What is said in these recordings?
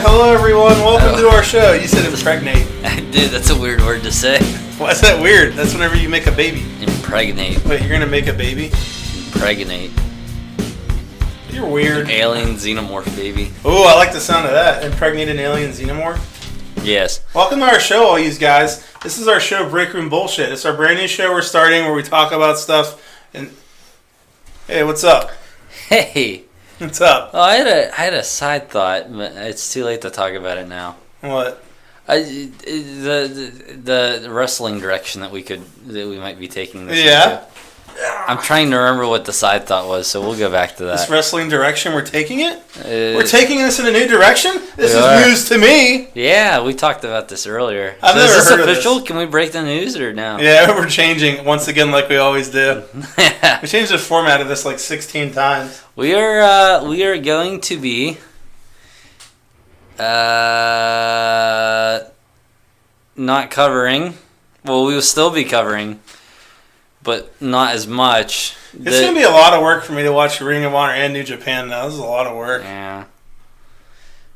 hello everyone, welcome to our show. You said impregnate. Dude, that's a weird word to say. Why is that weird? That's whenever you make a baby. Impregnate. Wait, you're gonna make a baby? Impregnate. You're weird. Alien xenomorph baby. Oh, I like the sound of that. Impregnate an alien xenomorph? Yes. Welcome to our show, all you guys. This is our show, Breakroom Bullshit. It's our brand new show we're starting where we talk about stuff. And hey, what's up? Hey. What's up? Oh, I had a side thought, but it's too late to talk about it now. What? The wrestling direction that we might be taking this Yeah. into. I'm trying to remember what the side thought was, so we'll go back to that. This wrestling direction, we're taking it? We're taking this in a new direction? This is news to me. Yeah, we talked about this earlier. I've never is this heard official? of this. Can we break the news or no? Yeah, we're changing once again like we always do. We changed the format of this like 16 times. We are going to be not covering. Well, we will still be covering, but not as much. It's going to be a lot of work for me to watch Ring of Honor and New Japan now. This is a lot of work. Yeah.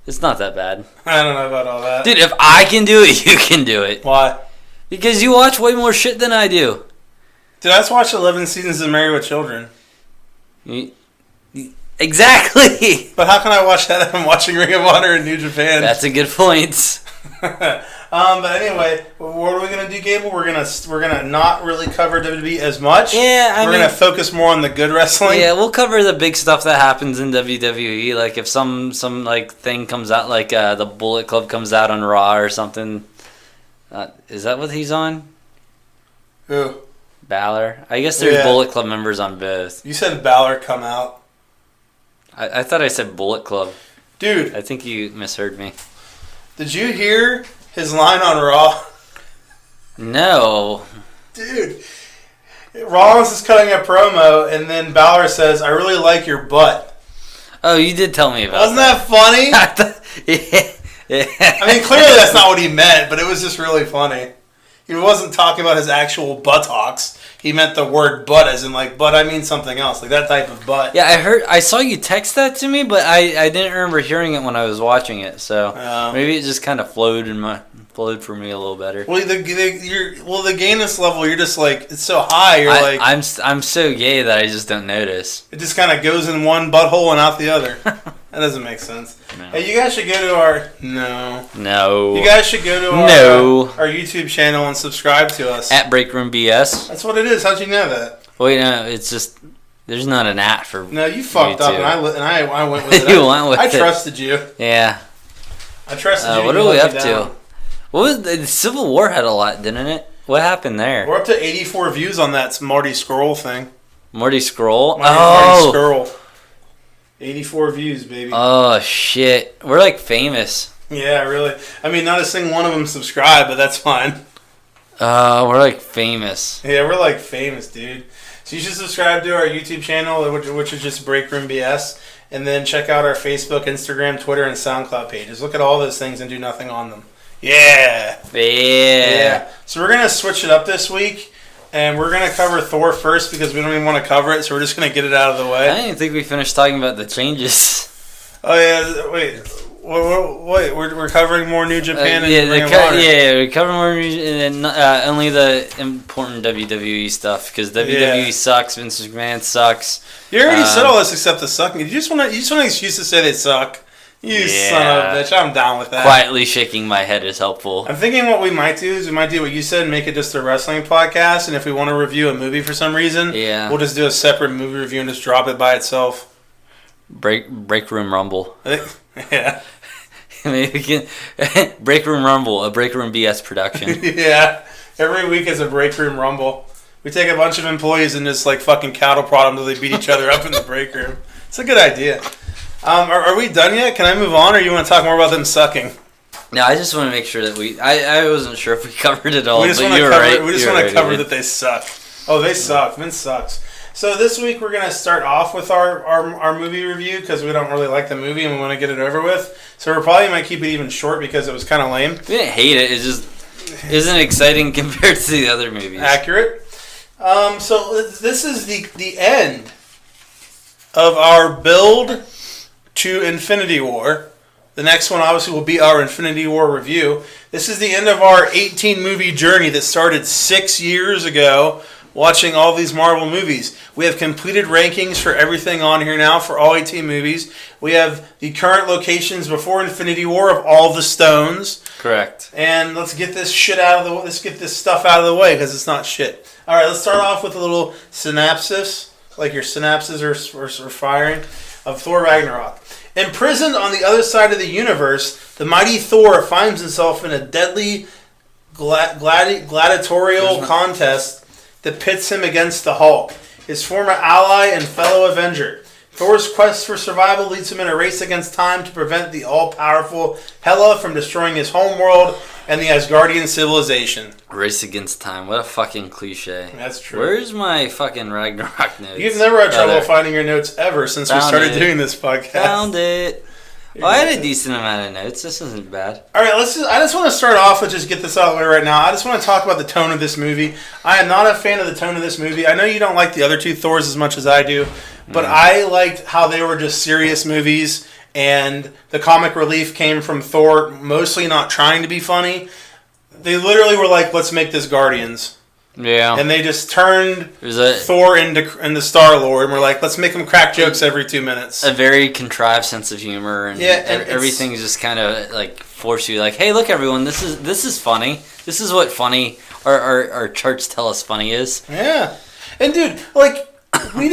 It's not that bad. I don't know about all that. Dude, if I can do it, you can do it. Why? Because you watch way more shit than I do. Dude, I just watched 11 seasons of Married with Children. Exactly. But how can I watch that if I'm watching Ring of Honor and New Japan? That's a good point. But anyway, what are we gonna do, Gable? We're gonna not really cover WWE as much. Yeah, we're gonna focus more on the good wrestling. Yeah, we'll cover the big stuff that happens in WWE. Like if some like thing comes out, like the Bullet Club comes out on Raw or something. Is that what he's on? Who? Balor. I guess there's Bullet Club members on both. You said Balor come out. I thought I said Bullet Club. Dude. I think you misheard me. Did you hear his line on Raw? No. Dude. Rollins is cutting a promo, and then Balor says, I really like your butt. Oh, you did tell me about Wasn't that funny? Yeah. I mean, clearly that's not what he meant, but it was just really funny. He wasn't talking about his actual buttocks. He meant the word butt as in like, but I mean something else, like that type of butt. Yeah, I saw you text that to me, but I didn't remember hearing it when I was watching it, so maybe it just kind of flowed for me a little better. Well, the gayness level, you're just like, it's so high, you're like... I'm so gay that I just don't notice. It just kind of goes in one butthole and out the other. That doesn't make sense. No. Hey, you guys should go to our... No. You guys should go to our YouTube channel and subscribe to us. At Breakroom BS. That's what it is. How'd you know that? Wait, no, it's just... There's not an at for No, you fucked YouTube. up, and I went with it. You went with I it. trusted you. Yeah. I trusted you. What are we up to? What was the Civil War had a lot, didn't it? What happened there? We're up to 84 views on that Marty Scurll thing. Marty Scurll? Marty Scurll. 84 views, baby. Oh, shit. We're like famous. Yeah, really. I mean, not a single one of them subscribe, but that's fine. We're like famous. Yeah, we're like famous, dude. So you should subscribe to our YouTube channel, which is just Breakroom BS, and then check out our Facebook, Instagram, Twitter, and SoundCloud pages. Look at all those things and do nothing on them. Yeah. So we're gonna switch it up this week, and we're gonna cover Thor first because we don't even want to cover it. So we're just gonna get it out of the way. I didn't think we finished talking about the changes. Oh yeah, wait. We're covering more New Japan and Ring of Honor. we're covering more and only the important WWE stuff because WWE sucks. Vince McMahon sucks. You already said all this except the sucking. You just want an excuse to say they suck. You son of a bitch. I'm down with that. Quietly shaking my head is helpful. I'm thinking what we might do is we might do what you said and make it just a wrestling podcast. And if we want to review a movie for some reason, we'll just do a separate movie review and just drop it by itself. Breakroom Rumble. Yeah. Maybe we can Breakroom Rumble, a Breakroom BS production. Yeah. Every week is a Breakroom Rumble. We take a bunch of employees and just like fucking cattle prod them until they beat each other up in the break room. It's a good idea. Are we done yet? Can I move on, or you want to talk more about them sucking? No, I just want to make sure that I wasn't sure if we covered it all, but you're right. We just want to cover that they suck. Oh, they suck. Vince sucks. So this week we're going to start off with our movie review because we don't really like the movie and we want to get it over with. So we probably might keep it even short because it was kind of lame. We didn't hate it. It just isn't exciting compared to the other movies. Accurate. So this is the end of our build to Infinity War. The next one obviously will be our Infinity War review. This is the end of our 18 movie journey that started 6 years ago, watching all these Marvel movies. We have completed rankings for everything on here now for all 18 movies. We have the current locations before Infinity War of all the stones. Correct. And let's get this shit out of the way. Let's get this stuff out of the way because it's not shit. All right, let's start off with a little synopsis, like your synapses are firing, of Thor Ragnarok. Imprisoned on the other side of the universe, the mighty Thor finds himself in a deadly gladiatorial contest that pits him against the Hulk, his former ally and fellow Avenger. Thor's quest for survival leads him in a race against time to prevent the all-powerful Hela from destroying his homeworld and the Asgardian civilization. Race against time. What a fucking cliche. That's true. Where's my fucking Ragnarok notes? You've never had trouble finding your notes ever since we started doing this podcast. Found it. Well, I had a decent amount of notes. This isn't bad. All right, I just want to start off with just get this out of the way right now. I just want to talk about the tone of this movie. I am not a fan of the tone of this movie. I know you don't like the other two Thors as much as I do, but I liked how they were just serious movies, and the comic relief came from Thor mostly not trying to be funny. They literally were like, let's make this Guardians. Yeah. And they just turned Thor into Star-Lord, and we're like, let's make him crack jokes every 2 minutes. A very contrived sense of humor, and everything just kind of like force you, like, hey, look, everyone, this is funny. This is what funny our charts tell us funny is. Yeah, and dude, like, we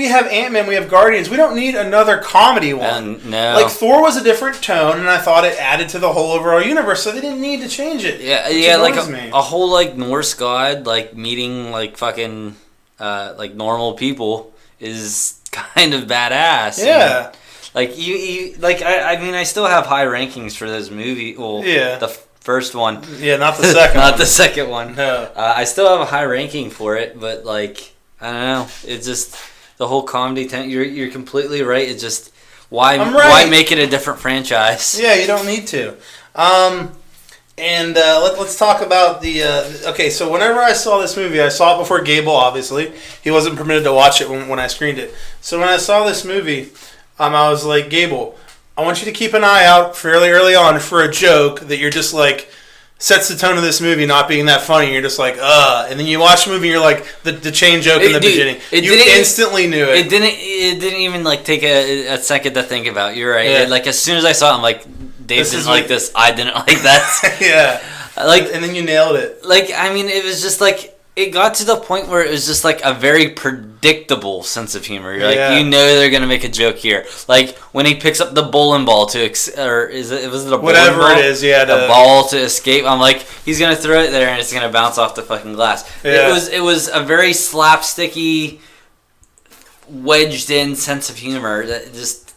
have Ant-Man, we have Guardians. We don't need another comedy one. No. Like, Thor was a different tone, and I thought it added to the whole overall universe, so they didn't need to change it. Yeah, like a whole, like, Norse god, like, meeting, like, fucking, like, normal people is kind of badass. Yeah. And, like, you like, I mean, I still have high rankings for this movie. Well, the first one. Yeah, not the second one. Not the second one. No. I still have a high ranking for it, but, like, I don't know. It's just the whole comedy. You're completely right. It's just why make it a different franchise? Yeah, you don't need to. Let's talk about the. Okay, so whenever I saw this movie, I saw it before Gable. Obviously, he wasn't permitted to watch it when I screened it. So when I saw this movie, I was like, Gable, I want you to keep an eye out fairly early on for a joke that you're just like. Sets the tone of this movie not being that funny. You're just like, and then you watch the movie and you're like, the chain joke in the beginning. You instantly knew it. It didn't even like take a second to think about. You're right. Yeah. Like as soon as I saw it, I'm like, Dave didn't like this. I didn't like that. Yeah. Like, and then you nailed it. Like, I mean, it was just like, it got to the point where it was just like a very predictable sense of humor. You're like, you know they're gonna make a joke here. Like when he picks up the bowling ball was it a bowling whatever ball? It is, yeah, the ball to escape. I'm like, he's gonna throw it there and it's gonna bounce off the fucking glass. Yeah. It was a very slapsticky, wedged in sense of humor that just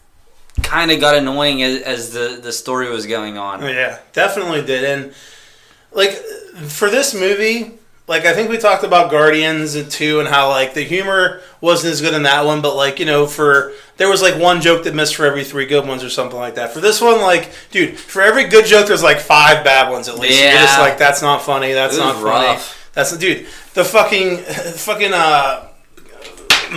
kind of got annoying as the story was going on. Yeah, definitely did. And like for this movie. Like, I think we talked about Guardians too, and how, like, the humor wasn't as good in that one, but, like, you know, there was, like, one joke that missed for every 3 good ones or something like that. For this one, like, dude, for every good joke, there's, like, 5 bad ones at least. Yeah. You're just like, that's not funny, that's not funny. That's, dude, the fucking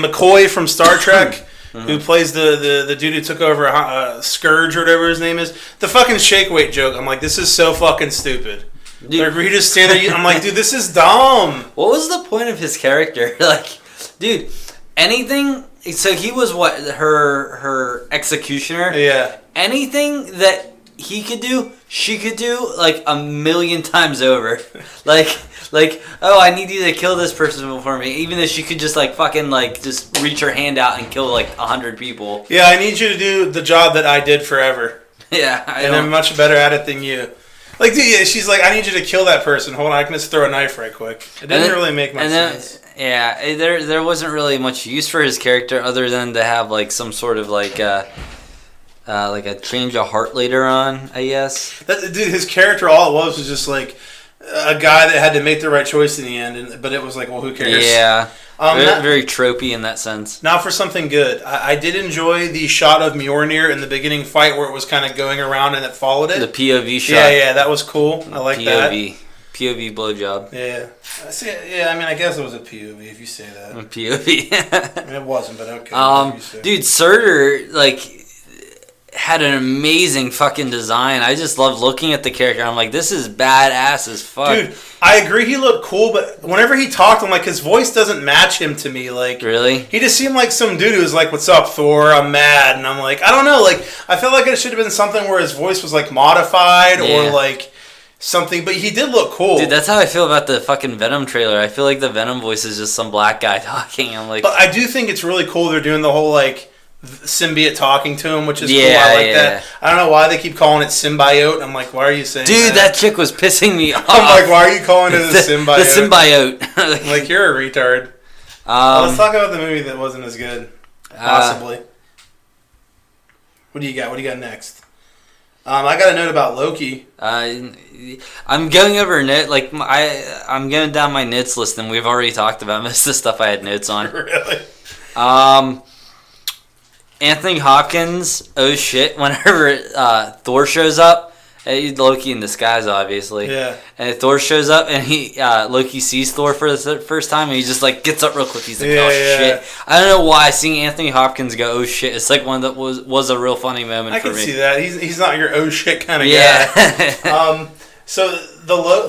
McCoy from Star Trek, who plays the dude who took over Scourge or whatever his name is, the fucking shake weight joke, I'm like, this is so fucking stupid. Dude. Like, we just stand there, I'm like, dude, this is dumb. What was the point of his character? Like, dude, anything... So he was what? Her executioner? Yeah. Anything that he could do, she could do, like, 1,000,000 times over. Like, oh, I need you to kill this person before me. Even though she could just, like, fucking, like, just reach her hand out and kill, like, 100 people. Yeah, I need you to do the job that I did forever. Yeah. I'm much better at it than you. Like, dude, yeah, she's like, I need you to kill that person. Hold on, I can just throw a knife right quick. It didn't really make much sense. Yeah, there wasn't really much use for his character other than to have, like, some sort of, like a change of heart later on, I guess. Dude, his character, all it was just, like, a guy that had to make the right choice in the end. But it was like, well, who cares? Yeah. Very tropey in that sense. Now for something good. I did enjoy the shot of Mjolnir in the beginning fight where it was kind of going around and it followed it. The POV shot. Yeah, that was cool. I like that. POV blowjob. Yeah. I mean, I guess it was a POV if you say that. A POV. I mean, it wasn't, but okay. Dude, Surtur, like, had an amazing fucking design. I just love looking at the character. I'm like, this is badass as fuck. Dude, I agree he looked cool, but whenever he talked, I'm like, his voice doesn't match him to me. Like, really? He just seemed like some dude who was like, what's up, Thor? I'm mad. And I'm like, I don't know. Like, I feel like it should have been something where his voice was like modified or like something, but he did look cool. Dude, that's how I feel about the fucking Venom trailer. I feel like the Venom voice is just some black guy talking. I'm like... But I do think it's really cool they're doing the whole, like, symbiote talking to him, which is cool. I like that. I don't know why they keep calling it symbiote. I'm like, why are you saying Dude, that chick was pissing me off. I'm like, why are you calling it a symbiote? The symbiote. Like, you're a retard. Let's talk about the movie that wasn't as good. Possibly. What do you got? What do you got next? I got a note about Loki. I'm going over I'm going down my notes list, and we've already talked about most of the stuff I had notes on. Really? Anthony Hopkins, oh shit, whenever Thor shows up, Loki in disguise, obviously. Yeah. And Thor shows up, and Loki sees Thor for the first time, and he just like gets up real quick. He's like, shit. I don't know why seeing Anthony Hopkins go, oh shit, it's like one that was a real funny moment for me. I can see that. He's not your oh shit kind of guy. So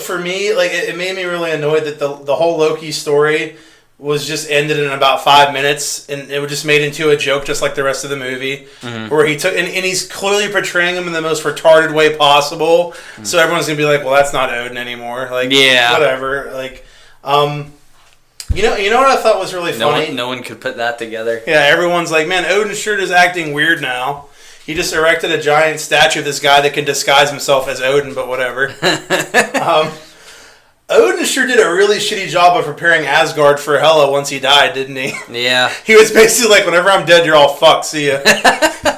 for me, like it made me really annoyed that the whole Loki story was just ended in about 5 minutes, and it was just made into a joke, just like the rest of the movie, where he took and he's clearly portraying him in the most retarded way possible. So everyone's gonna be like, "Well, that's not Odin anymore." Like, whatever. Like, you know what I thought was really funny? No one could put that together. Yeah, everyone's like, "Man, Odin sure is acting weird now. He just erected a giant statue of this guy that can disguise himself as Odin, but whatever." Odin sure did a really shitty job of preparing Asgard for Hela once he died, didn't he? Yeah. He was basically like, whenever I'm dead, you're all fucked, see ya.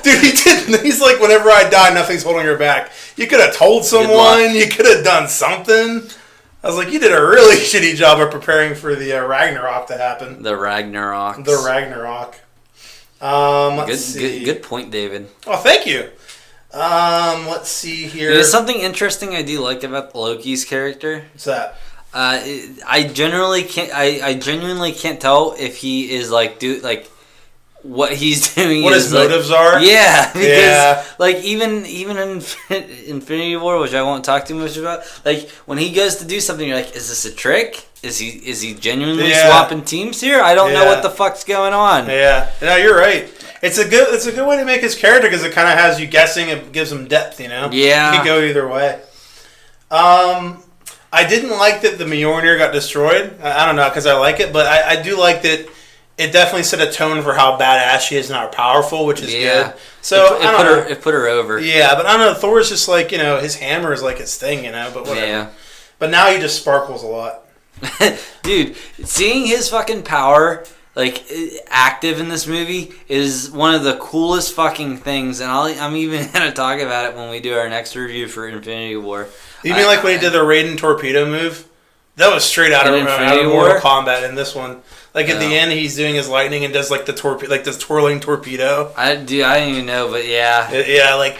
Dude, he didn't. He's like, whenever I die, nothing's holding her back. You could have told someone. You could have done something. I was like, you did a really shitty job of preparing for the Ragnarok to happen. The Ragnarok. The Ragnarok. Let's see. Good point, David. Oh, thank you. Let's see here. There's something interesting I do like about Loki's character. What's that? I genuinely can't tell if he is like what he's doing. What his motives are. Yeah, because like even in Infinity War, which I won't talk too much about, like when he goes to do something, you're like, is this a trick? Is he genuinely swapping teams here? I don't know what the fuck's going on. Yeah, no, you're right. It's a good way to make his character because it kind of has you guessing. It gives him depth, you know. Yeah, he could go either way. I didn't like that the Mjolnir got destroyed. I don't know because I like it, but I do like that it definitely set a tone for how badass she is and how powerful, which is good. So it put her over. Yeah, but I don't know. Thor's just like, you know, his hammer is like his thing, you know. But whatever. Yeah. But now he just sparkles a lot. Dude, seeing his fucking power like active in this movie is one of the coolest fucking things, and I'm even gonna talk about it when we do our next review for Infinity War. You mean like when he did the Raiden torpedo move? That was straight out of Mortal Kombat in this one. Like at the end, he's doing his lightning and does like this twirling torpedo. I didn't even know, but yeah. Yeah, like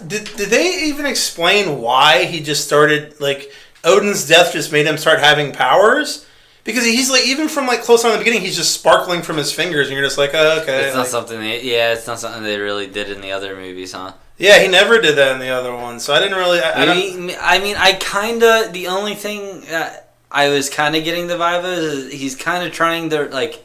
did they even explain why he just started like Odin's death just made him start having powers? Because he's like, even from like close on in the beginning, he's just sparkling from his fingers, and you're just like, oh, okay. It's not something. It's not something they really did in the other movies, huh? Yeah, he never did that in the other one, so I didn't really. I kinda. The only thing I was kind of getting the vibe of is he's kind of trying to like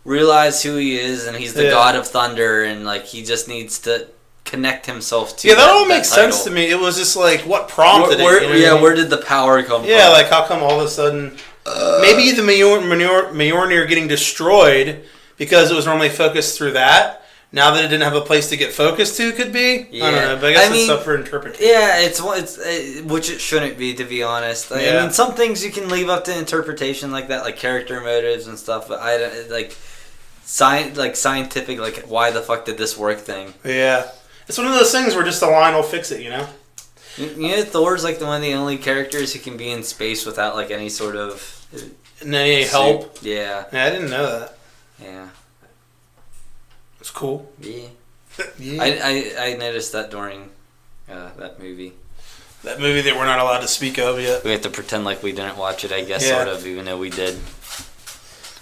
realize who he is, and he's the god of thunder, and like he just needs to connect himself to. Yeah, that all makes sense to me. It was just like what prompted it. You know? Where did the power come from? Yeah, like how come all of a sudden. Maybe the Mjolnir getting destroyed because it was normally focused through that. Now that it didn't have a place to get focused to, could be. Yeah. I don't know, but I guess it's up for interpretation. Yeah, it's which it shouldn't be, to be honest. I mean, some things you can leave up to interpretation like that, like character motives and stuff. But I like scientific, like why the fuck did this work thing. Yeah, it's one of those things where just the line will fix it, you know. You know, Thor's like one of the only characters who can be in space without like any sort of any help. Yeah, I didn't know that. Yeah, it's cool. Yeah, I noticed that during that movie. That movie that we're not allowed to speak of yet. We have to pretend like we didn't watch it, I guess, sort of, even though we did.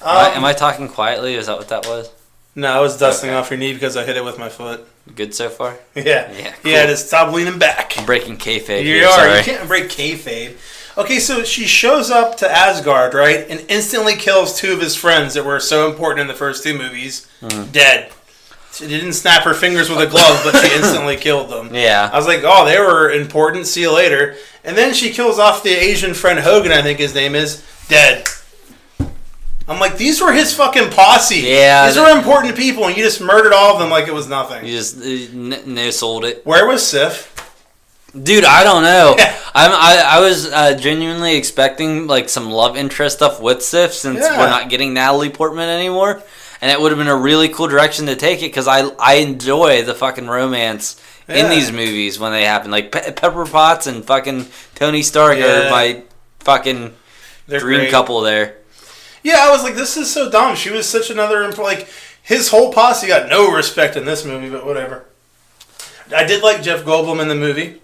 Am I talking quietly? Is that what that was? No, I was dusting off your knee because I hit it with my foot. Good so far? Yeah. Yeah, cool. Yeah, just stop leaning back. I'm breaking kayfabe You here, are. sorry. You can't break kayfabe. Okay, so she shows up to Asgard, right, and instantly kills 2 of his friends that were so important in the first 2 movies. Dead. She didn't snap her fingers with a glove, but she instantly killed them. Yeah. I was like, oh, they were important. See you later. And then she kills off the Asian friend Hogan, I think his name is. Dead. I'm like, these were his fucking posse. Yeah. These were important people, and you just murdered all of them like it was nothing. You just no-sold it. Where was Sif? Dude, I don't know. I was genuinely expecting like some love interest stuff with Sif since we're not getting Natalie Portman anymore, and it would have been a really cool direction to take it because I enjoy the fucking romance in these movies when they happen. Like Pepper Potts and fucking Tony Stark are my fucking dream couple there. Yeah, I was like, this is so dumb. She was such another like his whole posse got no respect in this movie, but whatever. I did like Jeff Goldblum in the movie.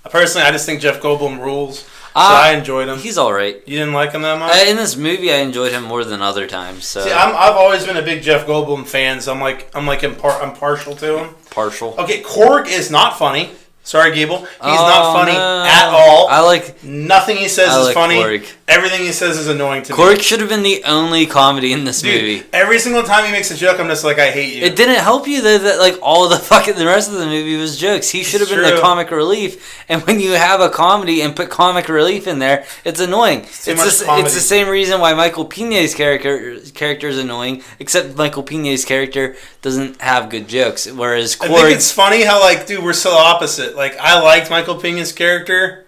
Personally, I just think Jeff Goldblum rules, so I enjoyed him. He's all right. You didn't like him that much? In this movie, I enjoyed him more than other times. So. See, I've always been a big Jeff Goldblum fan, so I'm partial to him. Partial. Okay, Korg is not funny. Sorry, Gable. He's not funny at all. I like nothing he says is funny. Korg. Everything he says is annoying to me. Korg should have been the only comedy in this movie. Every single time he makes a joke, I'm just like, I hate you. It didn't help you though that like all the rest of the movie was jokes. He should have been the comic relief. And when you have a comedy and put comic relief in there, it's annoying. It's the same reason why Michael Peña's character is annoying, except Michael Peña's character doesn't have good jokes. Whereas Korg, I think it's funny how like, dude, we're so opposite. Like, I liked Michael Peña's character,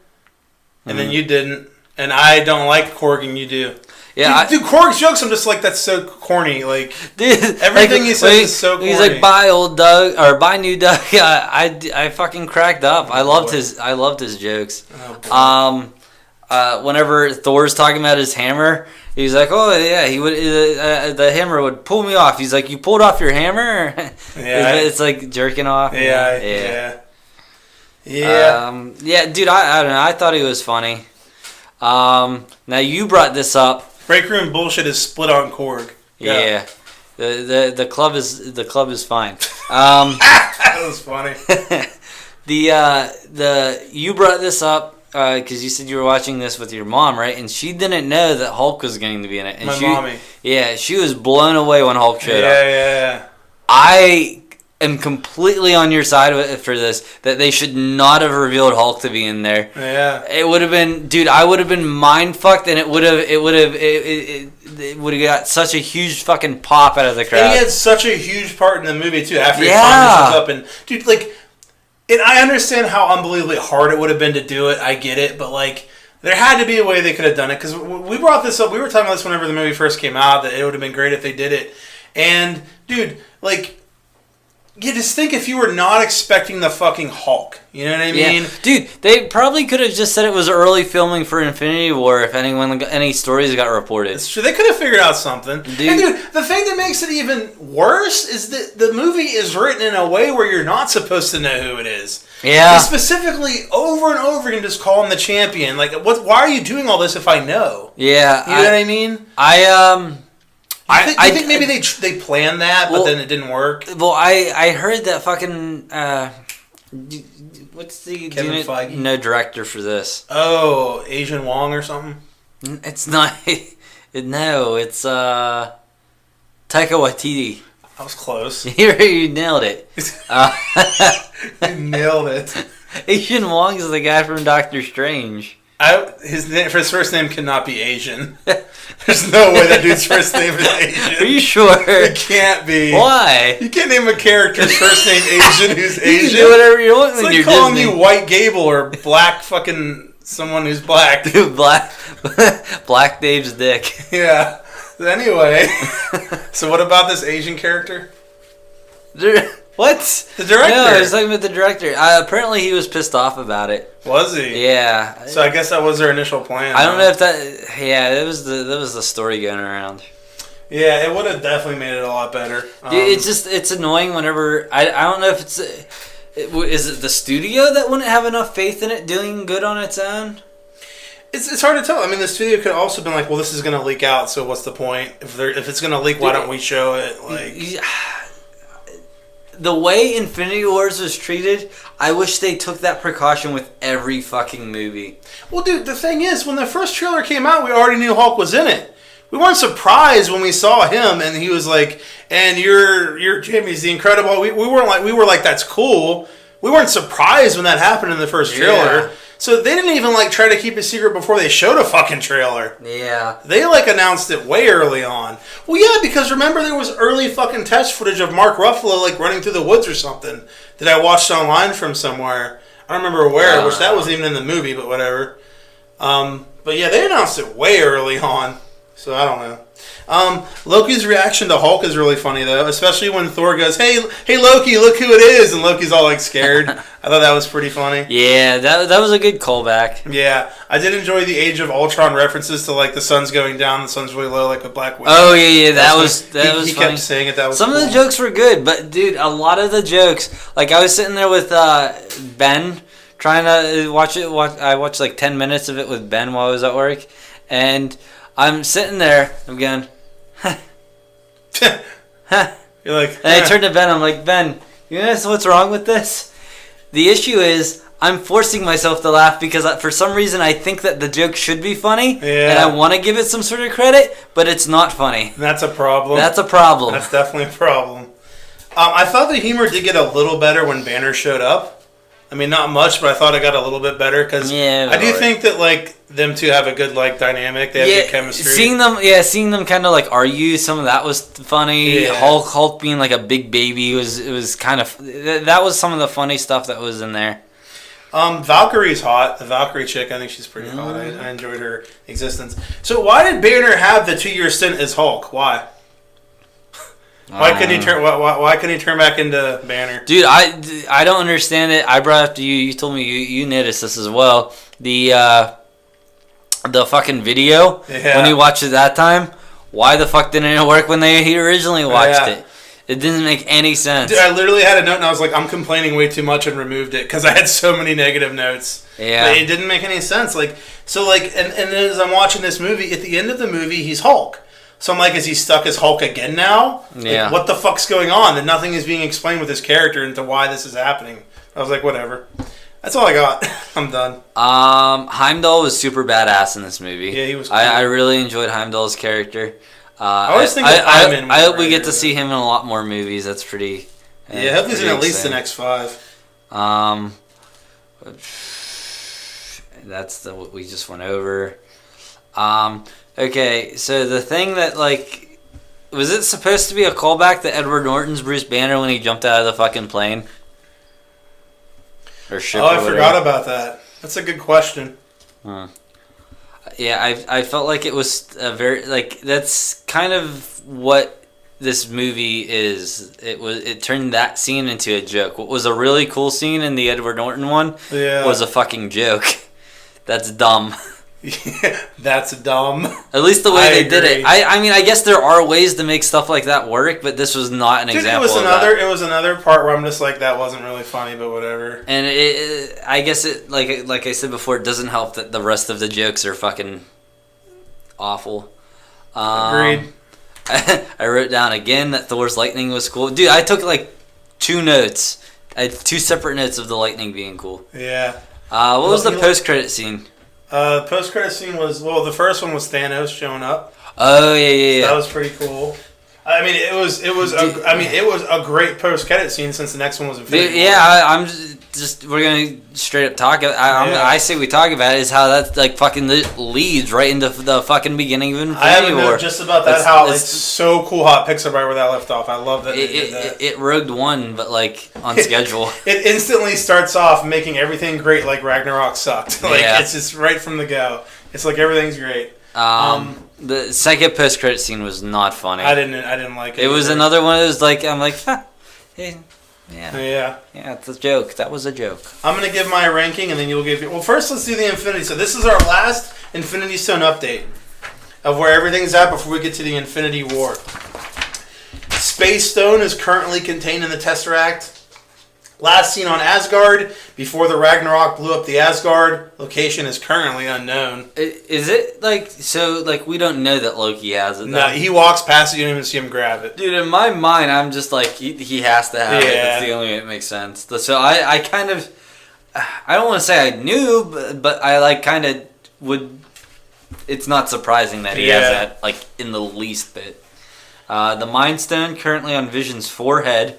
and then you didn't. And I don't like Korg, and you do. Yeah, dude, Korg's jokes, I'm just like, that's so corny. Like, dude, everything he says is so corny. He's like, bye, old Doug, or bye, new Doug. I fucking cracked up. I loved his jokes. Whenever Thor's talking about his hammer, he's like, oh yeah, he would the hammer would pull me off. He's like, you pulled off your hammer? Yeah, it's like jerking off. Yeah. Dude, I don't know. I thought he was funny. Now you brought this up. Breakroom bullshit is split on Korg. Yeah. The club is fine. That was funny. You brought this up because you said you were watching this with your mom, right? And she didn't know that Hulk was going to be in it. And my mommy. Yeah, she was blown away when Hulk showed up. Yeah. I am completely on your side for this, that they should not have revealed Hulk to be in there. Yeah. It would have been, dude, I would have been mind fucked, and it would have got such a huge fucking pop out of the crowd. And he had such a huge part in the movie too, after he finally shows up. And dude, like, and I understand how unbelievably hard it would have been to do it. I get it, but like, there had to be a way they could have done it, because we brought this up. We were talking about this whenever the movie first came out, that it would have been great if they did it. And dude, like, you just think if you were not expecting the fucking Hulk. You know what I mean? Yeah. Dude, they probably could have just said it was early filming for Infinity War if any stories got reported. It's true. They could have figured out something. Dude. And dude, the thing that makes it even worse is that the movie is written in a way where you're not supposed to know who it is. Yeah. They specifically, over and over again, just call him the champion. Like, why are you doing all this if I know? Yeah. You know what I mean? I think maybe they planned that, but then it didn't work. Well, I heard that fucking what's the Kevin Feige? No director for this. Oh, Asian Wong or something? It's not. No, it's Taika Waititi. I was close. You nailed it. You nailed it. Asian Wong is the guy from Doctor Strange. His first name cannot be Asian. There's no way that dude's first name is Asian. Are you sure? It can't be. Why? You can't name a character's first name Asian who's Asian. You can do whatever you want. It's like calling you White Gable or Black fucking someone who's black. Dude, Black Dave's dick. Yeah. Anyway, so what about this Asian character? What? The director. No, I was talking about the director. Apparently he was pissed off about it. Was he? Yeah. So I guess that was their initial plan. I don't know if that... Yeah, that was the story going around. Yeah, it would have definitely made it a lot better. It's annoying whenever... I don't know if it's... Is it the studio that wouldn't have enough faith in it doing good on its own? It's hard to tell. I mean, the studio could also have been like, well, this is going to leak out, so what's the point? If it's going to leak, why don't we show it? Like, the way Infinity Wars was treated, I wish they took that precaution with every fucking movie. Well, dude, the thing is, when the first trailer came out, we already knew Hulk was in it. We weren't surprised when we saw him, and he was like, "And you're Jimmy's the Incredible." We were like, "That's cool." We weren't surprised when that happened in the first trailer. Yeah. So they didn't even like try to keep it secret before they showed a fucking trailer. Yeah. They like announced it way early on. Well, yeah, because remember there was early fucking test footage of Mark Ruffalo like running through the woods or something that I watched online from somewhere. I don't remember where, which that wasn't even in the movie, but whatever. But yeah, they announced it way early on. So I don't know. Loki's reaction to Hulk is really funny though, especially when Thor goes, "Hey Loki, look who it is," and Loki's all like scared. I thought that was pretty funny. Yeah, that was a good callback. Yeah, I did enjoy the Age of Ultron references to like the sun's going down, the sun's really low, like a Black Widow. Oh yeah, that was he funny. Kept saying it. That was some cool. of the jokes were good, but dude, a lot of the jokes, like I was sitting there with Ben trying to watch it. I watched like 10 minutes of it with Ben while I was at work, and I'm sitting there, I'm going, huh. You're like, and I turned to Ben, I'm like, Ben, you know what's wrong with this? The issue is, I'm forcing myself to laugh because for some reason I think that the joke should be funny, and I want to give it some sort of credit, but it's not funny. That's a problem. That's a problem. That's definitely a problem. I thought the humor did get a little better when Banner showed up. I mean, not much, but I thought it got a little bit better because I do think that like them two have a good like dynamic. They have good chemistry. Seeing them kind of like argue, some of that was funny. Yeah. Hulk being like a big baby was kind of that was some of the funny stuff that was in there. Valkyrie's hot. The Valkyrie chick, I think she's pretty hot. I enjoyed her existence. So why did Banner have the 2-year stint as Hulk? Why? Why couldn't he turn? Why couldn't he turn back into Banner? Dude, I don't understand it. I brought it up to you. You told me you noticed this as well. The fucking video when you watched it that time. Why the fuck didn't it work when he originally watched it? It didn't make any sense. Dude, I literally had a note and I was like, I'm complaining way too much and removed it because I had so many negative notes. Yeah, but it didn't make any sense. And as I'm watching this movie, at the end of the movie, he's Hulk. So I'm like, is he stuck as Hulk again now? Yeah. Like, what the fuck's going on? And nothing is being explained with his character into why this is happening. I was like, whatever. That's all I got. I'm done. Heimdall was super badass in this movie. Yeah, he was cool. I really enjoyed Heimdall's character. I always think I hope we get to see him in a lot more movies. That's pretty... I hope he's in at least the next 5. That's what we just went over. Okay, so the thing that, like... Was it supposed to be a callback to Edward Norton's Bruce Banner when he jumped out of the fucking plane? Or ship? I forgot about that. That's a good question. Yeah, I felt like it was a very... Like, that's kind of what this movie is. It turned that scene into a joke. What was a really cool scene in the Edward Norton one was a fucking joke. That's dumb. Yeah, that's dumb. At least the way they did it. I mean, I guess there are ways to make stuff like that work, but this was not an example of that. It was another part where I'm just like, that wasn't really funny, but whatever. And I guess it, like I said before, it doesn't help that the rest of the jokes are fucking awful. Agreed. I wrote down again that Thor's lightning was cool. Dude, I took like 2 notes. I had 2 separate notes of the lightning being cool. Yeah. What was the post-credit scene? The post-credit scene was, the first one was Thanos showing up. Oh yeah. That was pretty cool. I mean, it was a great post-credit scene since the next one was Infinity War. Yeah, I'm just we're gonna straight up talk. I say we talk about it is how that like fucking leads right into the fucking beginning of Infinity War. I have a note just about that. It's so cool how it picks up right where that left off. I love that they did that. It Rogue One, but like on schedule. It instantly starts off making everything great, like Ragnarok sucked. It's just right from the go. It's like everything's great. The second post credit scene was not funny. I didn't like it. It was another one of those like I'm like, yeah, it's a joke. That was a joke. I'm gonna give my ranking, and then you'll give. Well, first let's do the Infinity. So this is our last Infinity Stone update of where everything's at before we get to the Infinity War. Space Stone is currently contained in the Tesseract. Last seen on Asgard before the Ragnarok blew up the Asgard. Location is currently unknown. Is it like we don't know that Loki has it? No, he walks past it. You don't even see him grab it. Dude, in my mind, I'm just like he has to have it. That's the only way it makes sense. So I kind of, I don't want to say I knew, but I like kind of would. It's not surprising that he has that like in the least bit. The Mind Stone currently on Vision's forehead.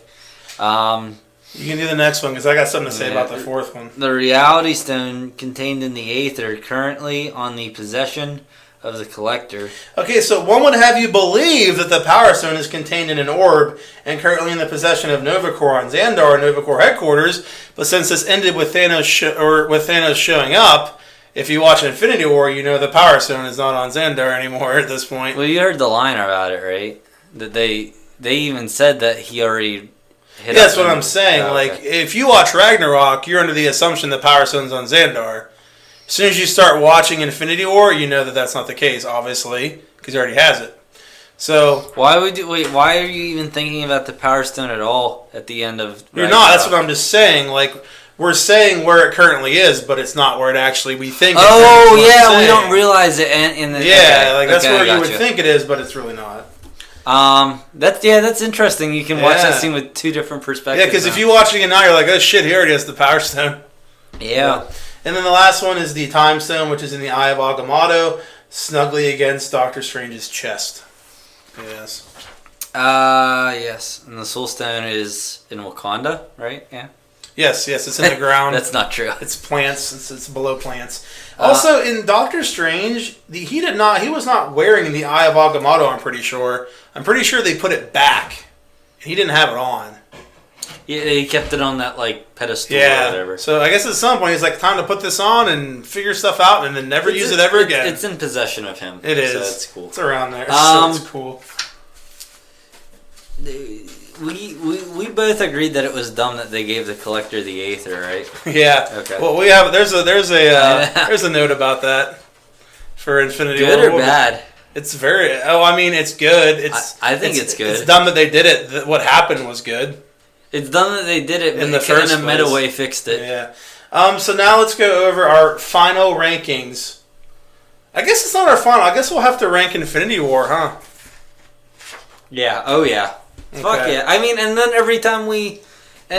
You can do the next one because I got something to say about the fourth one. The Reality Stone contained in the Aether currently on the possession of the Collector. Okay, so one would have you believe that the Power Stone is contained in an orb and currently in the possession of Nova Corps on Xandar, Nova Corps headquarters. But since this ended with Thanos showing up, if you watch Infinity War, you know the Power Stone is not on Xandar anymore at this point. Well, you heard the line about it, right? That they even said that he already. That's what I'm saying. Oh, okay. Like, if you watch Ragnarok, you're under the assumption the Power Stone's on Xandar. As soon as you start watching Infinity War, you know that that's not the case, obviously, because he already has it. So why are you even thinking about the Power Stone at all at the end of Ragnarok? You're not. That's what I'm just saying. Like, we're saying where it currently is, but it's not where it actually we think. Oh yeah, we don't realize it in the that's where you would think it is, but it's really not. That's interesting. You can watch that scene with two different perspectives. Yeah, because if you watch it again now, you're like, oh shit, he already has the Power Stone. Yeah. And then the last one is the Time Stone, which is in the Eye of Agamotto, snugly against Doctor Strange's chest. Yes. Yes. And the Soul Stone is in Wakanda, right? Yeah. Yes, it's in the ground. That's not true. It's plants. It's below plants. Also, in Doctor Strange, he was not wearing the Eye of Agamotto, I'm pretty sure. I'm pretty sure they put it back. And he didn't have it on. Yeah, he kept it on that, like, pedestal or whatever. So I guess at some point he's like, time to put this on and figure stuff out and then never use it ever again. It's in possession of him. It is. So it's cool. It's around there. So it's cool. We both agreed that it was dumb that they gave the Collector the Aether, right? Yeah. Okay. Well, we have there's a note about that for Infinity War. Good or bad? It's very. Oh, I mean, it's good. I think it's good. It's dumb that they did it. What happened was good. It's dumb that they did it, but in the first in a meta way fixed it. Yeah. So now let's go over our final rankings. I guess it's not our final. I guess we'll have to rank Infinity War, huh? Yeah. Oh yeah. Okay. Fuck yeah. I mean, and then every time we'll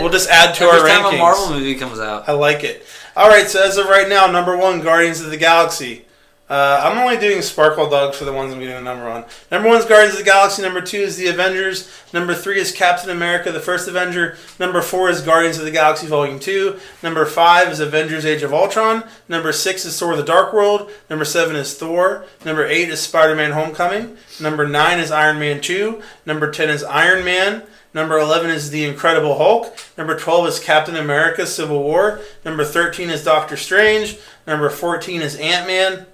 just add to our rankings. Every time a Marvel movie comes out. I like it. All right, so as of right now, number 1, Guardians of the Galaxy. I'm only doing Sparkle Dogs for the ones I'm getting a number on. Number 1 is Guardians of the Galaxy. Number 2 is The Avengers. Number 3 is Captain America, the First Avenger. Number 4 is Guardians of the Galaxy Volume 2. Number 5 is Avengers Age of Ultron. Number 6 is Thor the Dark World. Number 7 is Thor. Number 8 is Spider-Man Homecoming. Number 9 is Iron Man 2. Number 10 is Iron Man. Number 11 is The Incredible Hulk. Number 12 is Captain America Civil War. Number 13 is Doctor Strange. Number 14 is Ant-Man.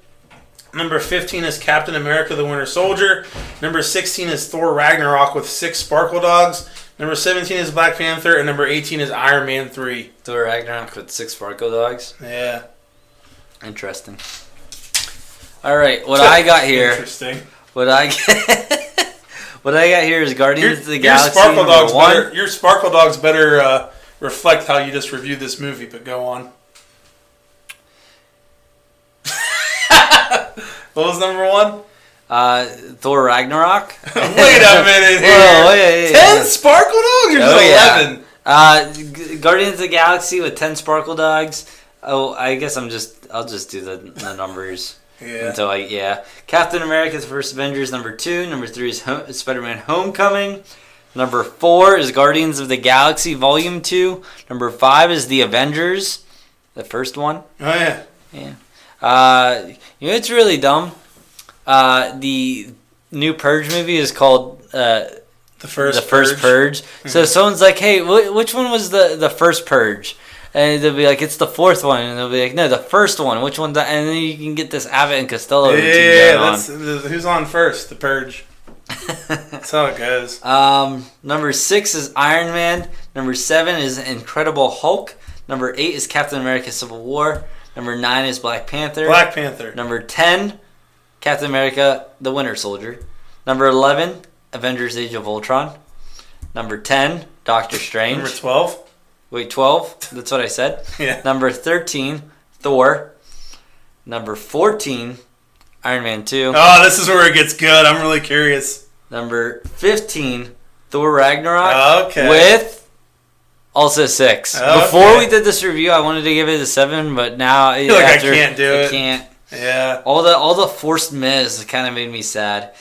Number 15 is Captain America the Winter Soldier. Number 16 is Thor Ragnarok with 6 Sparkle Dogs. Number 17 is Black Panther. And number 18 is Iron Man 3. Thor Ragnarok with 6 Sparkle Dogs? Yeah. Interesting. Alright, what I got here... Interesting. What I got here is Guardians of the Galaxy Your Sparkle Dogs better reflect how you just reviewed this movie, but go on. What was number 1? Thor Ragnarok. Wait a minute here. Wait, 10 Sparkle Dogs or 11? Guardians of the Galaxy with 10 Sparkle Dogs. Oh, I guess I'll just do the numbers. Yeah. Captain America's First Avengers, number 2. Number 3 is Spider-Man Homecoming. Number 4 is Guardians of the Galaxy Volume 2. Number 5 is The Avengers, the first one. Oh, yeah. Yeah. It's really dumb. The new Purge movie is called The First Purge. Mm-hmm. So someone's like, hey, which one was the first Purge? And they'll be like, it's the 4th one. And they'll be like, no, the first one. Which one's that? And then you can get this Abbott and Costello routine who's on first? The Purge. That's how it goes. Number 6 is Iron Man. Number 7 is Incredible Hulk. Number 8 is Captain America Civil War. Number 9 is Black Panther. Number 10, Captain America the Winter Soldier. Number 11, Avengers Age of Ultron. Number 10, Doctor Strange. Number 12? Wait, 12? That's what I said? Yeah. Number 13, Thor. Number 14, Iron Man 2. Oh, this is where it gets good. I'm really curious. Number 15, Thor Ragnarok. Okay. With also 6. Okay. Before we did this review, I wanted to give it a 7, but now I feel like I can't do it. I can't. Yeah. All the forced miss kind of made me sad.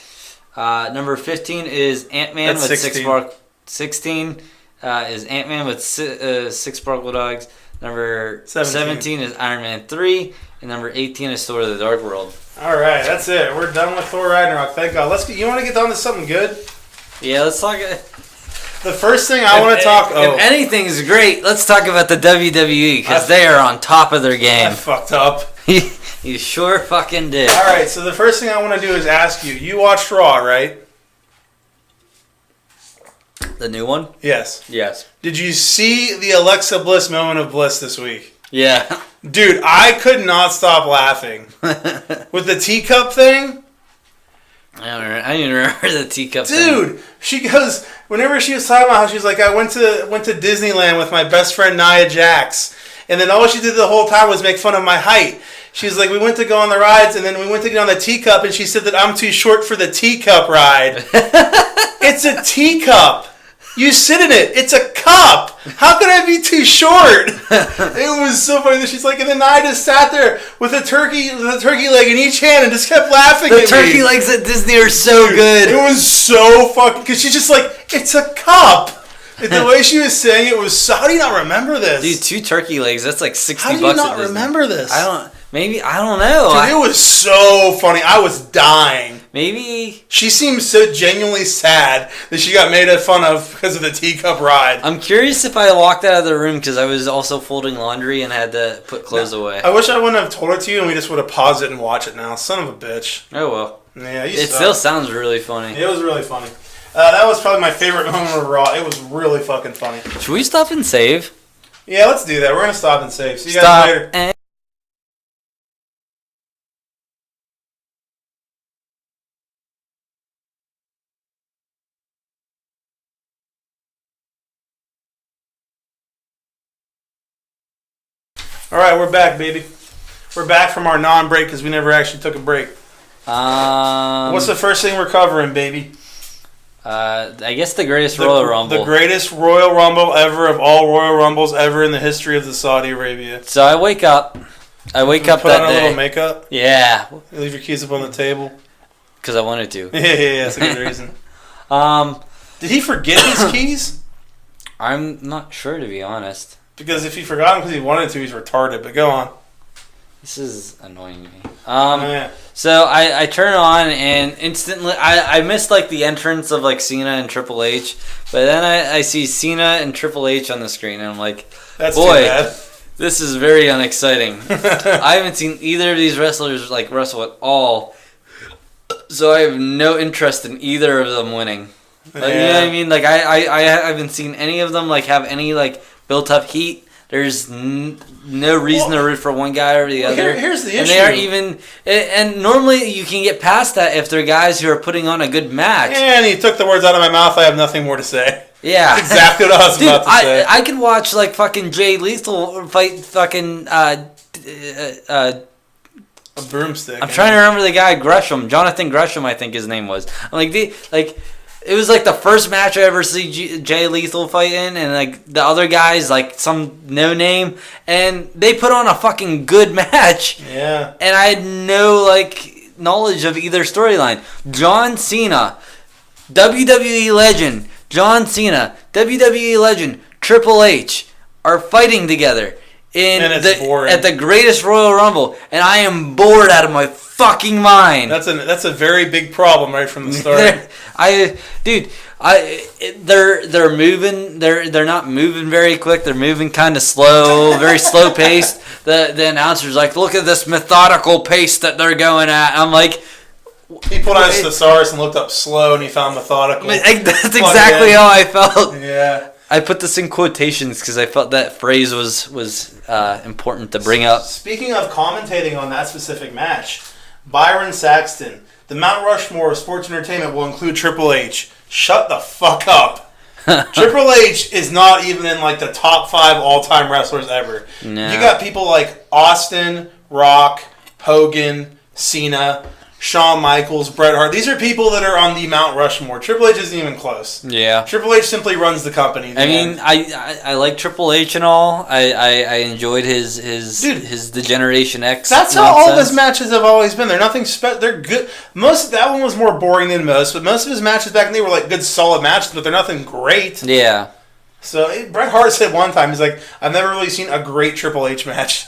Number 15 is Ant-Man with 16. 16 is Ant-Man with 6 sparkle dogs. Number 17 is Iron Man 3. And number 18 is Thor: The Dark World. All right, that's it. We're done with Thor Ragnarok. Thank God. You want to get down to something good? Yeah, let's talk. The first thing I want to talk... If anything's great, let's talk about the WWE, because they are on top of their game. I fucked up. You sure fucking did. All right, so the first thing I want to do is ask you. You watched Raw, right? The new one? Yes. Yes. Did you see the Alexa Bliss moment of bliss this week? Yeah. Dude, I could not stop laughing. With the teacup thing? I didn't remember the teacup thing. Dude, she goes, whenever she was talking about how she's like, I went to Disneyland with my best friend Nia Jax, and then all she did the whole time was make fun of my height. She's like, we went to go on the rides, and then we went to get on the teacup, and she said that I'm too short for the teacup ride. It's a teacup. You sit in it. It's a cup. How could I be too short? It was so funny that she's like, and then I just sat there with a turkey leg in each hand and just kept laughing at me. The turkey legs at Disney are so good. It was so fucking, because she's just like, it's a cup. The way she was saying it was so, how do you not remember this? Dude, 2 turkey legs, that's like $60 How do you not remember this? I don't know. Dude, it was so funny. I was dying. Maybe. She seemed so genuinely sad that she got made fun of because of the teacup ride. I'm curious if I walked out of the room because I was also folding laundry and had to put clothes away. I wish I wouldn't have told it to you and we just would have paused it and watched it now. Son of a bitch. Oh, well. Yeah, it still sounds really funny. It was really funny. That was probably my favorite moment of Raw. It was really fucking funny. Should we stop and save? Yeah, let's do that. We're going to stop and save. See you guys later. All right, we're back, baby. We're back from our non-break because we never actually took a break. What's the first thing we're covering, baby? I guess the greatest Royal Rumble. The greatest Royal Rumble ever of all Royal Rumbles ever in the history of the Saudi Arabia. So I wake up that day. Put on a little makeup? Yeah. You leave your keys up on the table? Because I wanted to. Yeah, that's a good reason. Did he forget his keys? I'm not sure, to be honest. Because if he forgot them because he wanted to, he's retarded. But go on. This is annoying me. Yeah. So I turn on and instantly I missed like the entrance of like Cena and Triple H, but then I see Cena and Triple H on the screen and I'm like, that's boy, too bad. This is very unexciting. I haven't seen either of these wrestlers like wrestle at all, so I have no interest in either of them winning. Like, yeah. You know what I mean? Like I haven't seen any of them like have any like built up heat. There's no reason to root for one guy or the other. Here's the issue. And they aren't even. And normally you can get past that if they're guys who are putting on a good match. And he took the words out of my mouth. I have nothing more to say. Yeah. That's exactly what I was about to say. I could watch like fucking Jay Lethal fight fucking. A broomstick. I'm trying to remember the guy Gresham, Jonathan Gresham, I think his name was. I'm like it was like the first match I ever see Jay Lethal fight in, and like the other guys like some no name, and they put on a fucking good match. Yeah. And I had no like knowledge of either storyline. John Cena, WWE legend. John Cena, WWE legend. Triple H are fighting together at the greatest Royal Rumble, and I am bored out of my fucking mind. That's a very big problem right from the start. They're moving. They're not moving very quick. They're moving kind of slow, very slow paced. The announcer's like, look at this methodical pace that they're going at. I'm like, he put on his thesaurus and looked up slow, and he found methodical. That's exactly how I felt. Yeah. I put this in quotations because I felt that phrase was important to bring up. Speaking of commentating on that specific match, Byron Saxton, the Mount Rushmore of sports entertainment will include Triple H. Shut the fuck up. Triple H is not even in like the top 5 all-time wrestlers ever. No. You got people like Austin, Rock, Hogan, Cena, Shawn Michaels, Bret Hart. These are people that are on the Mount Rushmore. Triple H isn't even close. Yeah. Triple H simply runs the company. I like Triple H and all. I enjoyed his Degeneration X. That's how all of his matches have always been. They're nothing special. They're good. That one was more boring than most, but most of his matches back then were like good, solid matches, but they're nothing great. Yeah. So Bret Hart said one time, he's like, I've never really seen a great Triple H match.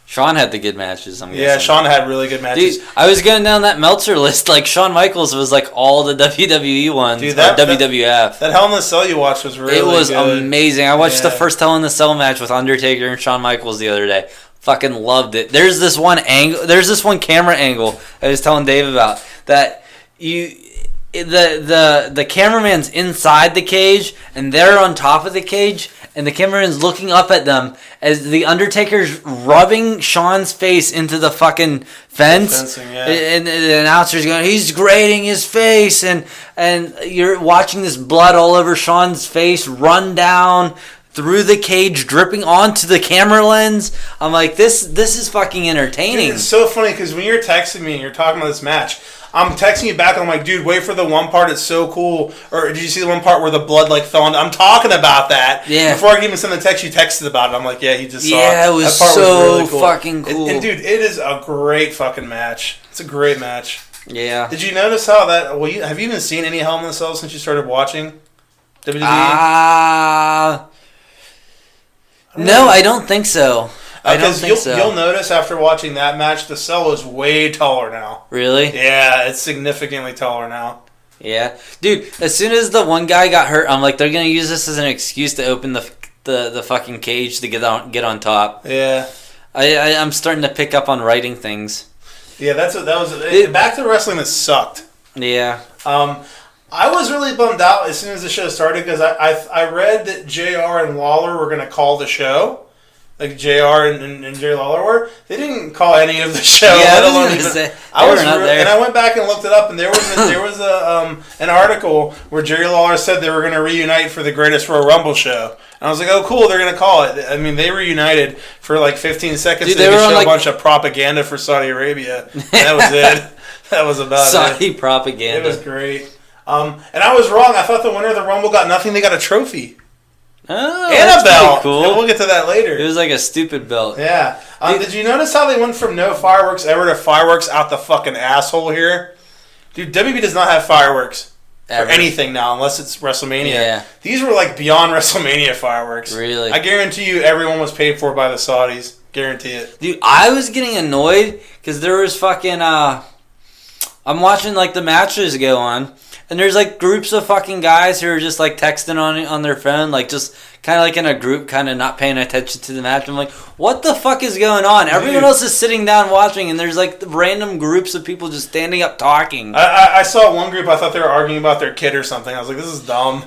Shawn had the good matches, I'm guessing. Yeah, Shawn had really good matches. Dude, I was going down that Meltzer list. Like, Shawn Michaels was like all the WWE ones. Dude, WWF. That Hell in the Cell you watched was really good. It was amazing. I watched the first Hell in the Cell match with Undertaker and Shawn Michaels the other day. Fucking loved it. There's this one camera angle I was telling Dave about that the cameraman's inside the cage and they're on top of the cage and the cameraman's looking up at them as the Undertaker's rubbing Shawn's face into the fucking fence. And the announcer's going, he's grating his face, and you're watching this blood all over Shawn's face run down through the cage, dripping onto the camera lens. I'm like, this is fucking entertaining. Dude, it's so funny because when you're texting me and you're talking about this match, I'm texting you back and I'm like, dude, wait for the one part, it's so cool. Or did you see the one part where the blood like fell on? I'm talking about that. Yeah. Before I could even send the text, you texted about it. I'm like, yeah, he just saw it. Yeah, it was that part so was really cool. fucking cool. And dude, it is a great fucking match. It's a great match. Yeah. Did you notice how that, have you even seen any Hell in the Cell since you started watching WWE? No, I don't think so. You'll notice after watching that match, the Cell is way taller now. Really? Yeah, it's significantly taller now. Yeah. Dude, as soon as the one guy got hurt, I'm like, they're going to use this as an excuse to open the fucking cage to get on top. Yeah. I'm starting to pick up on writing things. Yeah, that was back to wrestling that sucked. Yeah. I was really bummed out as soon as the show started because I read that JR and Lawler were going to call the show. Like JR and Jerry Lawler were. They didn't call any of the show. Yeah, I was not there. And I went back and looked it up, and there was an article where Jerry Lawler said they were going to reunite for the Greatest Royal Rumble show. And I was like, oh, cool, they're going to call it. I mean, they reunited for like 15 seconds. Dude, they could show a bunch of propaganda for Saudi Arabia. That was it. That was about Saudi propaganda. It was great. And I was wrong. I thought the winner of the Rumble got nothing. They got a trophy. Oh, and a belt. Cool. And we'll get to that later. It was like a stupid belt. Yeah. Did you notice how they went from no fireworks ever to fireworks out the fucking asshole here? Dude, WWE does not have fireworks for anything now unless it's WrestleMania. Yeah. These were like beyond WrestleMania fireworks. Really? I guarantee you everyone was paid for by the Saudis. Guarantee it. Dude, I was getting annoyed because there was fucking... I'm watching like the matches go on. And there's like groups of fucking guys who are just like texting on their phone, like just kind of like in a group, kind of not paying attention to the match. I'm like, what the fuck is going on? Dude. Everyone else is sitting down watching, and there's like random groups of people just standing up talking. I saw one group, I thought they were arguing about their kid or something. I was like, this is dumb.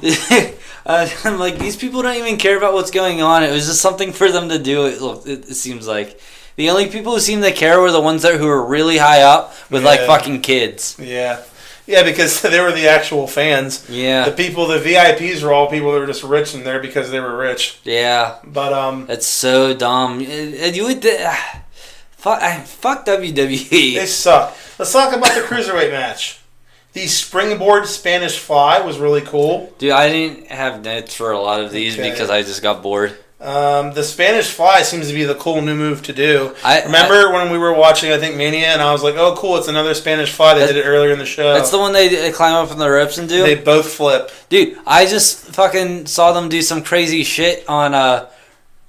I'm like, these people don't even care about what's going on. It was just something for them to do. It seems like. The only people who seemed to care were the ones who were really high up with like fucking kids. Yeah. Yeah, because they were the actual fans. Yeah. The VIPs were all people that were just rich and there because they were rich. Yeah. But it's so dumb. You would fuck WWE. They suck. Let's talk about the cruiserweight match. The springboard Spanish fly was really cool. Dude, I didn't have notes for a lot of these because I just got bored. The Spanish fly seems to be the cool new move to do. Remember when we were watching, I think, Mania, and I was like, oh, cool, it's another Spanish fly. They did it earlier in the show. That's the one they climb up on the ropes and do? They both flip. Dude, I just fucking saw them do some crazy shit on,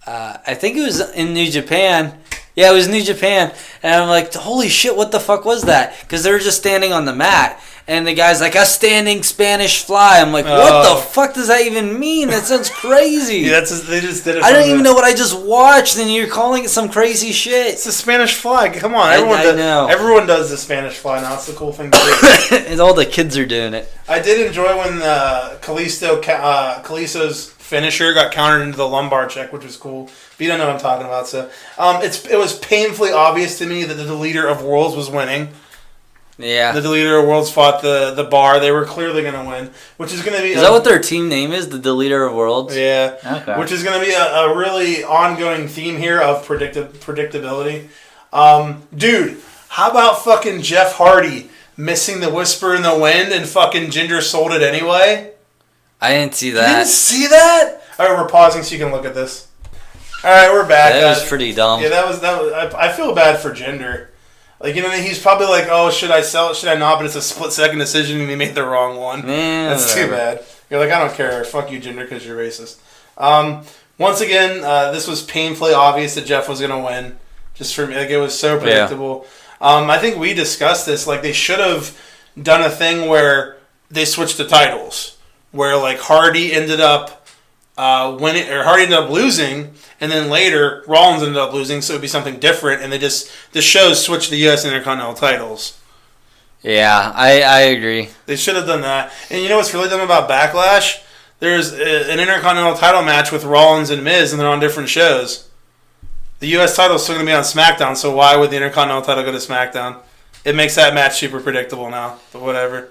I think it was in New Japan. Yeah, it was New Japan. And I'm like, holy shit, what the fuck was that? Because they were just standing on the mat. And the guy's like, a standing Spanish fly. I'm like, what the fuck does that even mean? That sounds crazy. Yeah, they just did it. I don't even know what I just watched, and you're calling it some crazy shit. It's a Spanish fly. Come on, everyone does the Spanish fly now. It's the cool thing to do. And all the kids are doing it. I did enjoy when Kalisto's finisher got countered into the lumbar check, which was cool. But you don't know what I'm talking about. So it was painfully obvious to me that the leader of Worlds was winning. Yeah. The Deleter of Worlds fought the Bar. They were clearly going to win, which is going to be... Is that what their team name is? The Deleter of Worlds? Yeah. Okay. Which is going to be a really ongoing theme here of predictability. Dude, how about fucking Jeff Hardy missing the Whisper in the Wind and fucking Ginger sold it anyway? I didn't see that. You didn't see that? All right, we're pausing so you can look at this. All right, we're back. That was pretty dumb. Yeah, that was. I feel bad for Jinder. Like, you know, he's probably like, oh, should I sell it? Should I not? But it's a split-second decision, and he made the wrong one. Man, that's too bad. You're like, I don't care. Fuck you, Jinder, because you're racist. Once again, this was painfully obvious that Jeff was going to win. Just for me, like, it was so predictable. Yeah. I think we discussed this. Like, they should have done a thing where they switched the titles, where like Hardy ended up winning, or Hardy ended up losing. And then later, Rollins ended up losing, so it would be something different. And the shows switched the U.S. Intercontinental titles. Yeah, I agree. They should have done that. And you know what's really dumb about Backlash? There's an Intercontinental title match with Rollins and Miz, and they're on different shows. The U.S. title is still going to be on SmackDown, so why would the Intercontinental title go to SmackDown? It makes that match super predictable now, but whatever.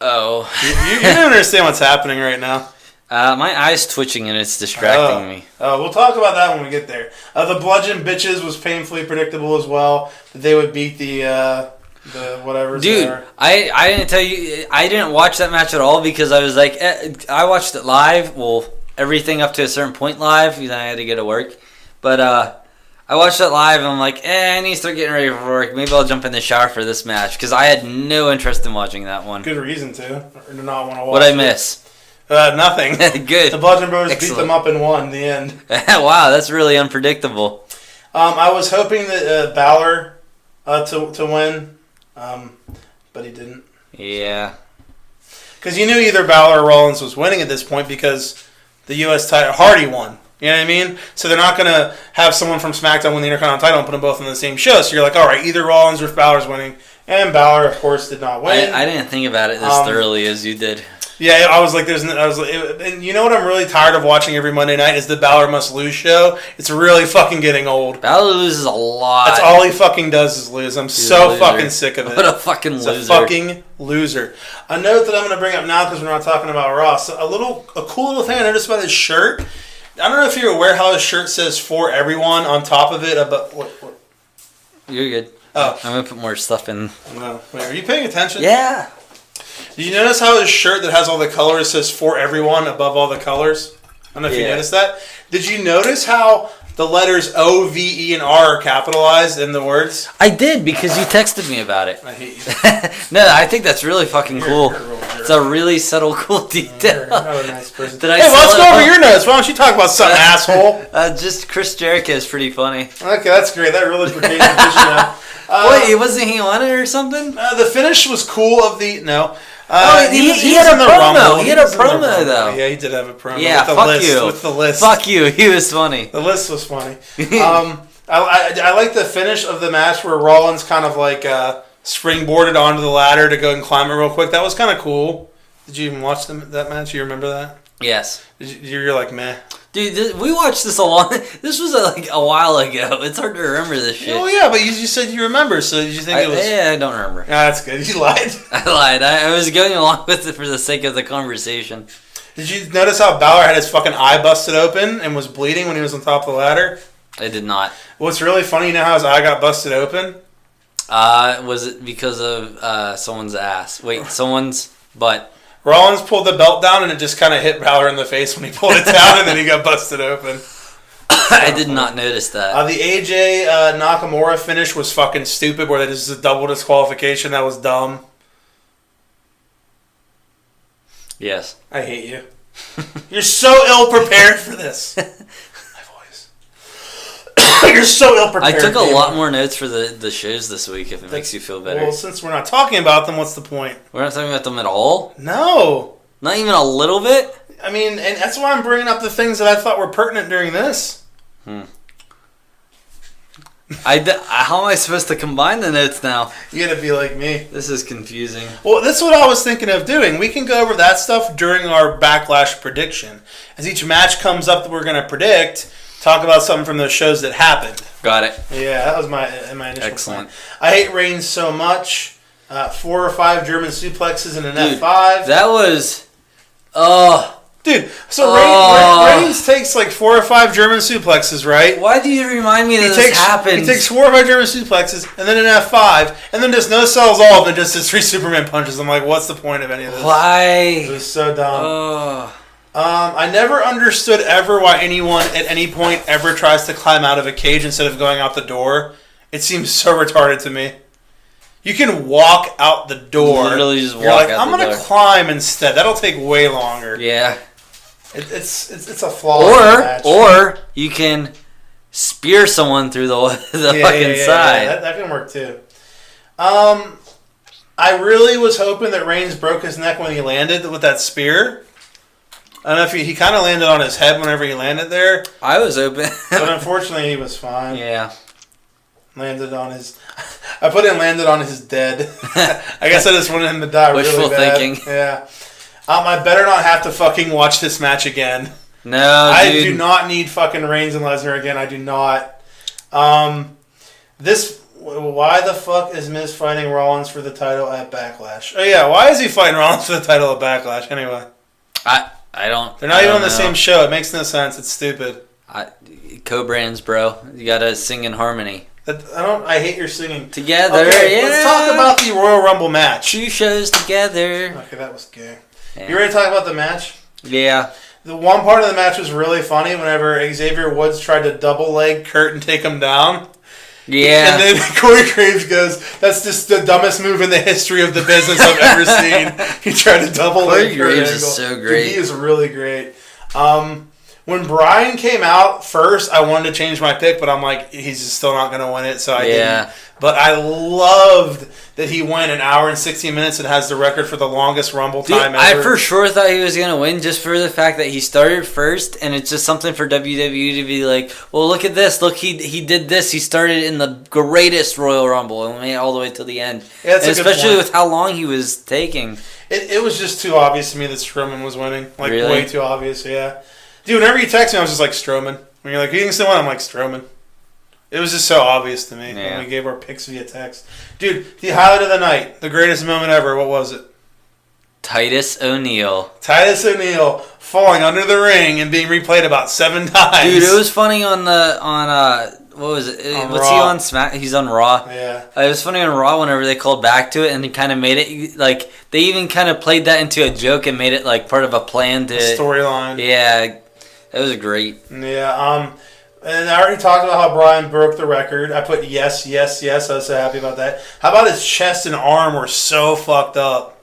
Oh. You don't understand what's happening right now. My eye's twitching and it's distracting me. We'll talk about that when we get there. The Bludgeon Bitches was painfully predictable as well. That they would beat the whatever. Dude, I didn't tell you. I didn't watch that match at all because I was like, I watched it live. Well, everything up to a certain point live. Then I had to get to work. But I watched it live and I'm like, I need to start getting ready for work. Maybe I'll jump in the shower for this match because I had no interest in watching that one. Good reason to not want to watch. What'd I miss? Nothing. Good. The Bludgeon Brothers Excellent. beat them up and won in the end. Wow, that's really unpredictable. I was hoping that Balor to win, but he didn't. Yeah. Because you knew either Balor or Rollins was winning at this point because the U.S. title, Hardy won. You know what I mean? So they're not going to have someone from SmackDown win the Intercontinental title and put them both on the same show. So you're like, all right, either Rollins or Balor's winning. And Balor, of course, did not win. I didn't think about it this thoroughly as you did. Yeah, I was like, and you know what I'm really tired of watching every Monday night is the Balor Must Lose show. It's really fucking getting old. Balor loses a lot. That's all he fucking does is lose. He's so fucking sick of it. What a fucking loser. He's a fucking loser. A note that I'm going to bring up now because we're not talking about Ross. A cool little thing I noticed about his shirt. I don't know if you're aware how his shirt says "For Everyone" on top of it. But what? You're good. Oh, I'm gonna put more stuff in. No, wait, are you paying attention? Yeah. Did you notice how his shirt that has all the colors says "For Everyone" above all the colors? I don't know if you noticed that. Did you notice how the letters O, V, E, and R are capitalized in the words? I did because you texted me about it. I hate you. No, I think that's really fucking cool. It's a really subtle, cool detail. You're a nice person. Hey, let's go over your notes. Why don't you talk about something, asshole? Just Chris Jericho is pretty funny. Okay, that's great. That really pertains to this show. Wait, wasn't he on it or something? The finish was cool of the... No. He had a promo. He had a promo, though. Yeah, he did have a promo. Yeah, with the fuck list, you. With the list. Fuck you. He was funny. The list was funny. I like the finish of the match where Rollins kind of like springboarded onto the ladder to go and climb it real quick. That was kind of cool. Did you even watch that match? You remember that? Yes. You're like, meh. Dude, we watched this This was like a while ago. It's hard to remember this shit. Oh yeah, but you said you remember, so did you think it was? Yeah, I don't remember. Yeah, that's good. You lied. I lied. I was going along with it for the sake of the conversation. Did you notice how Balor had his fucking eye busted open and was bleeding when he was on top of the ladder? I did not. What's really funny, you know how his eye got busted open? Was it because of someone's ass? Wait, someone's butt. Rollins pulled the belt down and it just kind of hit Balor in the face when he pulled it down and then he got busted open. I did not notice that. The AJ Nakamura finish was fucking stupid where they just a double disqualification. That was dumb. Yes. I hate you. You're so ill prepared for this. You're so ill prepared. I took a lot more notes for the shows this week. If it makes you feel better. Well, since we're not talking about them, what's the point? We're not talking about them at all. No, not even a little bit. I mean, and that's why I'm bringing up the things that I thought were pertinent during this. How am I supposed to combine the notes now? You gotta be like me. This is confusing. Well, that's what I was thinking of doing. We can go over that stuff during our Backlash prediction. As each match comes up that we're gonna predict, talk about something from those shows that happened. Got it. Yeah, that was my initial Excellent. point. I hate Reigns so much. 4 or 5 German suplexes and an Dude, F5. That was... Dude, so Reigns takes like 4 or 5 German suplexes, right? Why do you remind me that this happens? He takes 4 or 5 German suplexes and then an F5 and then just no sells all and just his 3 Superman punches. I'm like, what's the point of any of this? Why? It was so dumb. I never understood ever why anyone at any point ever tries to climb out of a cage instead of going out the door. It seems so retarded to me. You can walk out the door. Literally just walk You're like, out I'm the going to door. climb instead. That'll take way longer. Yeah. It's a flaw in the match. Or you can spear someone through the fucking side. Yeah, that can work too. I really was hoping that Reigns broke his neck when he landed with that spear. I don't know if he kind of landed on his head whenever he landed there. I was open. But unfortunately, he was fine. Yeah. Landed on his... I put in landed on his dead. I guess I just wanted him to die really bad. Wishful thinking. Yeah. I better not have to fucking watch this match again. No, I dude. do not need fucking Reigns and Lesnar again. I do not. Why the fuck is Miz fighting Rollins for the title at Backlash? Oh yeah, why is he fighting Rollins for the title at Backlash anyway? I don't. They're not even on the same show. It makes no sense. It's stupid. Co-brands, bro. You gotta sing in harmony. I hate your singing. Together, okay, yeah. Let's talk about the Royal Rumble match. 2 shows together. Okay, that was gay. Yeah. You ready to talk about the match? Yeah. The one part of the match was really funny whenever Xavier Woods tried to double leg Kurt and take him down. Yeah. And then Corey Graves goes, that's just the dumbest move in the history of the business I've ever seen. He tried to double leg Kurt. Corey Graves is so great. Dude, he is really great. When Bryan came out first, I wanted to change my pick, but I'm like, he's just still not going to win it, so I didn't. But I loved that he went an hour and 16 minutes and has the record for the longest Rumble time ever. I for sure thought he was going to win just for the fact that he started first, and it's just something for WWE to be like, well, look at this. Look, he did this. He started in the greatest Royal Rumble and made it all the way to the end. Yeah, that's a good especially point. with how long he was taking. It was just too obvious to me that Strowman was winning. Like, really? Way too obvious, yeah. Dude, whenever you text me, I was just like, Strowman. When you're like, who you think still win? I'm like, Strowman. It was just so obvious to me when we gave our picks via text. Dude, the highlight of the night, the greatest moment ever, what was it? Titus O'Neil. Titus O'Neil falling under the ring and being replayed about 7 times. Dude, it was funny on what was it? What's Raw. he on Smack? He's on Raw. Yeah. It was funny on Raw whenever they called back to it and they kind of made it, like, they even kind of played that into a joke and made it, like, part of a plan to... storyline. Yeah, that was great. Yeah, and I already talked about how Bryan broke the record. I put yes, yes, yes. I was so happy about that. How about his chest and arm were so fucked up?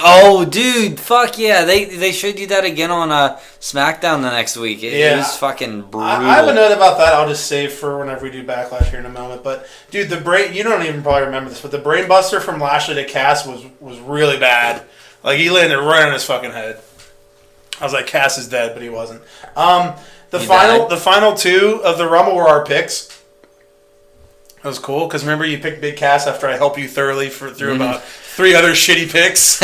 Oh, dude, fuck yeah. They showed you that again on SmackDown the next week. It was fucking brutal. I have a note about that I'll just save for whenever we do Backlash here in a moment. But, dude, you don't even probably remember this, but the brain buster from Lashley to Cass was really bad. Like, he landed right on his fucking head. I was like, Cass is dead, but he wasn't. The final 2 of the Rumble were our picks. That was cool, because remember you picked Big Cass after I helped you thoroughly through about 3 other shitty picks.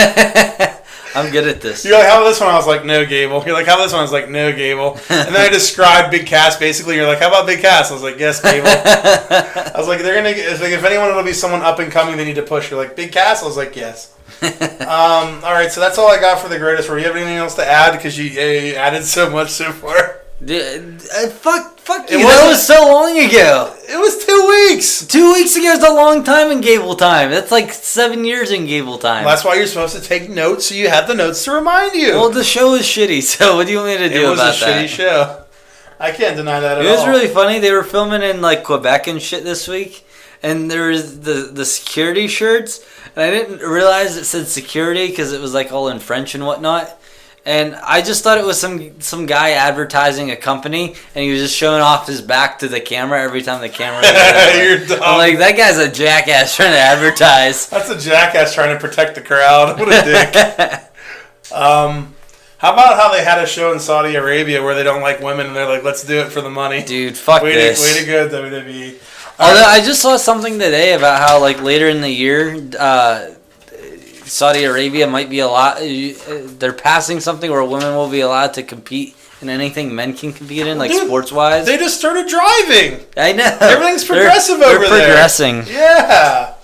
I'm good at this. You're like, how about this one? I was like, no, Gable. You're like, how about this one? I was like, no, Gable. And then I described Big Cass, basically. You're like, how about Big Cass? I was like, yes, Gable. I was like, if anyone will be someone up and coming they need to push. You're like, Big Cass? I was like, yes. All right, so that's all I got for the greatest. Do you have anything else to add? Because you added so much so far. Dude, fuck you. That was so long ago. It was 2 weeks. 2 weeks ago is a long time in Gable time. That's like 7 years in Gable time. Well, that's why you're supposed to take notes, so you have the notes to remind you. Well, the show was shitty, so what do you want me to do about that? It was a shitty show. I can't deny that at all. It was really funny. They were filming in like Quebec and shit this week, and there was the security shirts, and I didn't realize it said security because it was like all in French and whatnot. And I just thought it was some guy advertising a company, and he was just showing off his back to the camera every time the camera was You're dumb. I'm like, that guy's a jackass trying to advertise. That's a jackass trying to protect the crowd. What a dick. How about how they had a show in Saudi Arabia where they don't like women, and they're like, let's do it for the money. Dude, fuck this. Way to go, WWE. Although I just saw something today about how, like, later in the year, Saudi Arabia might be they're passing something where women will be allowed to compete in anything men can compete in, like Dude, sports-wise. They just started driving. I know. Everything's progressive over there. They're progressing. Yeah.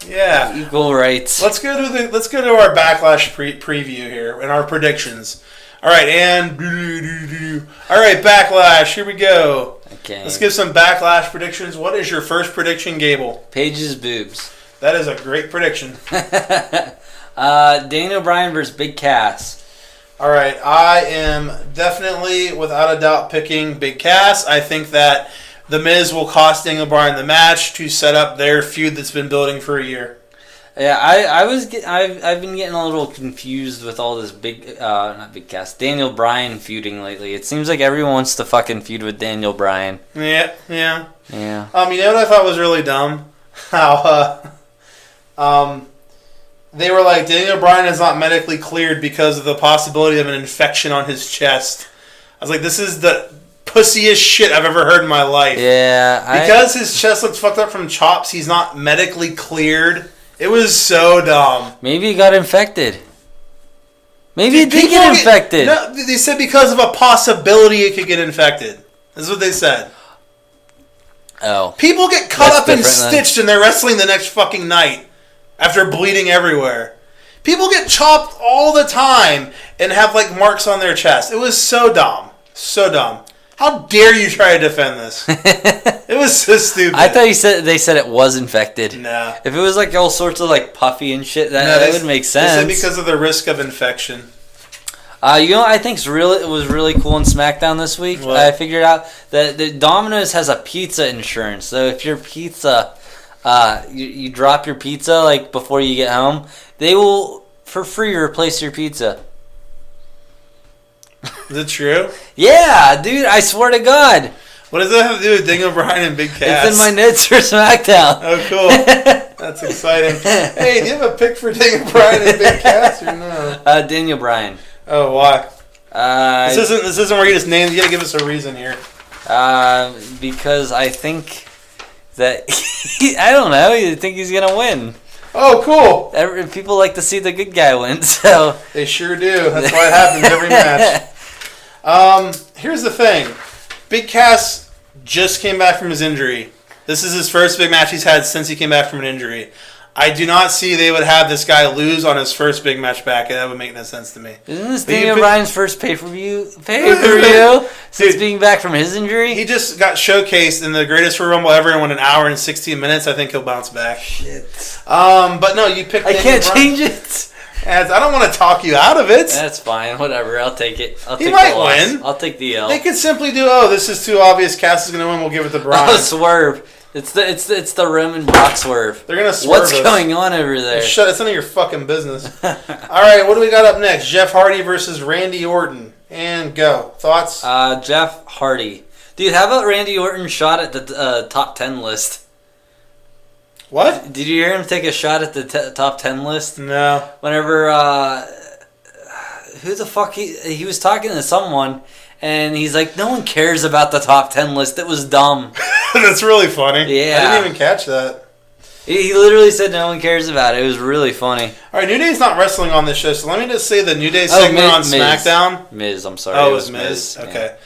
Yeah. Equal rights. Let's go to our Backlash preview here and our predictions. All right, and all right, Backlash. Here we go. Okay. Let's give some Backlash predictions. What is your first prediction, Gable? Paige's boobs. That is a great prediction. Daniel Bryan versus Big Cass. All right, I am definitely, without a doubt, picking Big Cass. I think that The Miz will cost Daniel Bryan the match to set up their feud that's been building for a year. Yeah, I've been getting a little confused with all this not Big Cass, Daniel Bryan feuding lately. It seems like everyone wants to fucking feud with Daniel Bryan. Yeah. Yeah. You know what I thought was really dumb? How they were like, Daniel Bryan is not medically cleared because of the possibility of an infection on his chest. I was like, this is the pussiest shit I've ever heard in my life. Yeah. Because his chest looks fucked up from chops, he's not medically cleared. It was so dumb. Maybe he got infected. Maybe it did get infected. No, they said because of a possibility it could get infected. That's what they said. Oh. People get cut up and stitched and they're wrestling the next fucking night after bleeding everywhere. People get chopped all the time and have like marks on their chest. It was so dumb. So dumb. How dare you try to defend this? It was so stupid. I thought they said it was infected. No. If it was like all sorts of like puffy and shit, that would make sense. They said because of the risk of infection. You know what I think it was really cool in SmackDown this week? What? I figured out that the Domino's has a pizza insurance. So if your pizza, you drop your pizza like before you get home, they will for free replace your pizza. Is it true? Yeah, dude, I swear to God. What does that have to do with Daniel Bryan and Big Cass? It's in my notes for SmackDown. Oh, cool. That's exciting. Hey, do you have a pick for Daniel Bryan and Big Cass or no? Daniel Bryan. Oh, why? This isn't where you just named. You gotta give us a reason here. Because I think that I don't know. I think he's gonna win. Oh, cool. People like to see the good guy win, so they sure do. That's why it happens every match. Here's the thing. Big Cass just came back from his injury. This is his first big match he's had since he came back from an injury. I do not see they would have this guy lose on his first big match back. That would make no sense to me. Isn't this Daniel Bryan's first pay-per-view since being back from his injury? He just got showcased in the greatest Royal Rumble ever and went an hour and 16 minutes. I think he'll bounce back. Shit. But no, you picked Daniel can't Bryan. Change it. I don't want to talk you out of it. That's fine. Whatever. I'll take it. He might win. I'll take the L. They could simply do, this is too obvious. Cass is going to win. We'll give it to Bryan. Oh, swerve. It's the Roman Brock swerve. They're going to swerve What's going on over there? It's none of your fucking business. All right, what do we got up next? Jeff Hardy versus Randy Orton. And go. Thoughts? Jeff Hardy. Dude, how about Randy Orton shot at the top 10 list? What? Did you hear him take a shot at the top 10 list? No. Whenever, who the fuck, he was talking to someone, and he's like, no one cares about the top 10 list. It was dumb. That's really funny. Yeah. I didn't even catch that. He literally said no one cares about it. It was really funny. All right, New Day's not wrestling on this show, so let me just say the New Day segment on SmackDown. Miz, I'm sorry. Oh, it was Miz. Okay.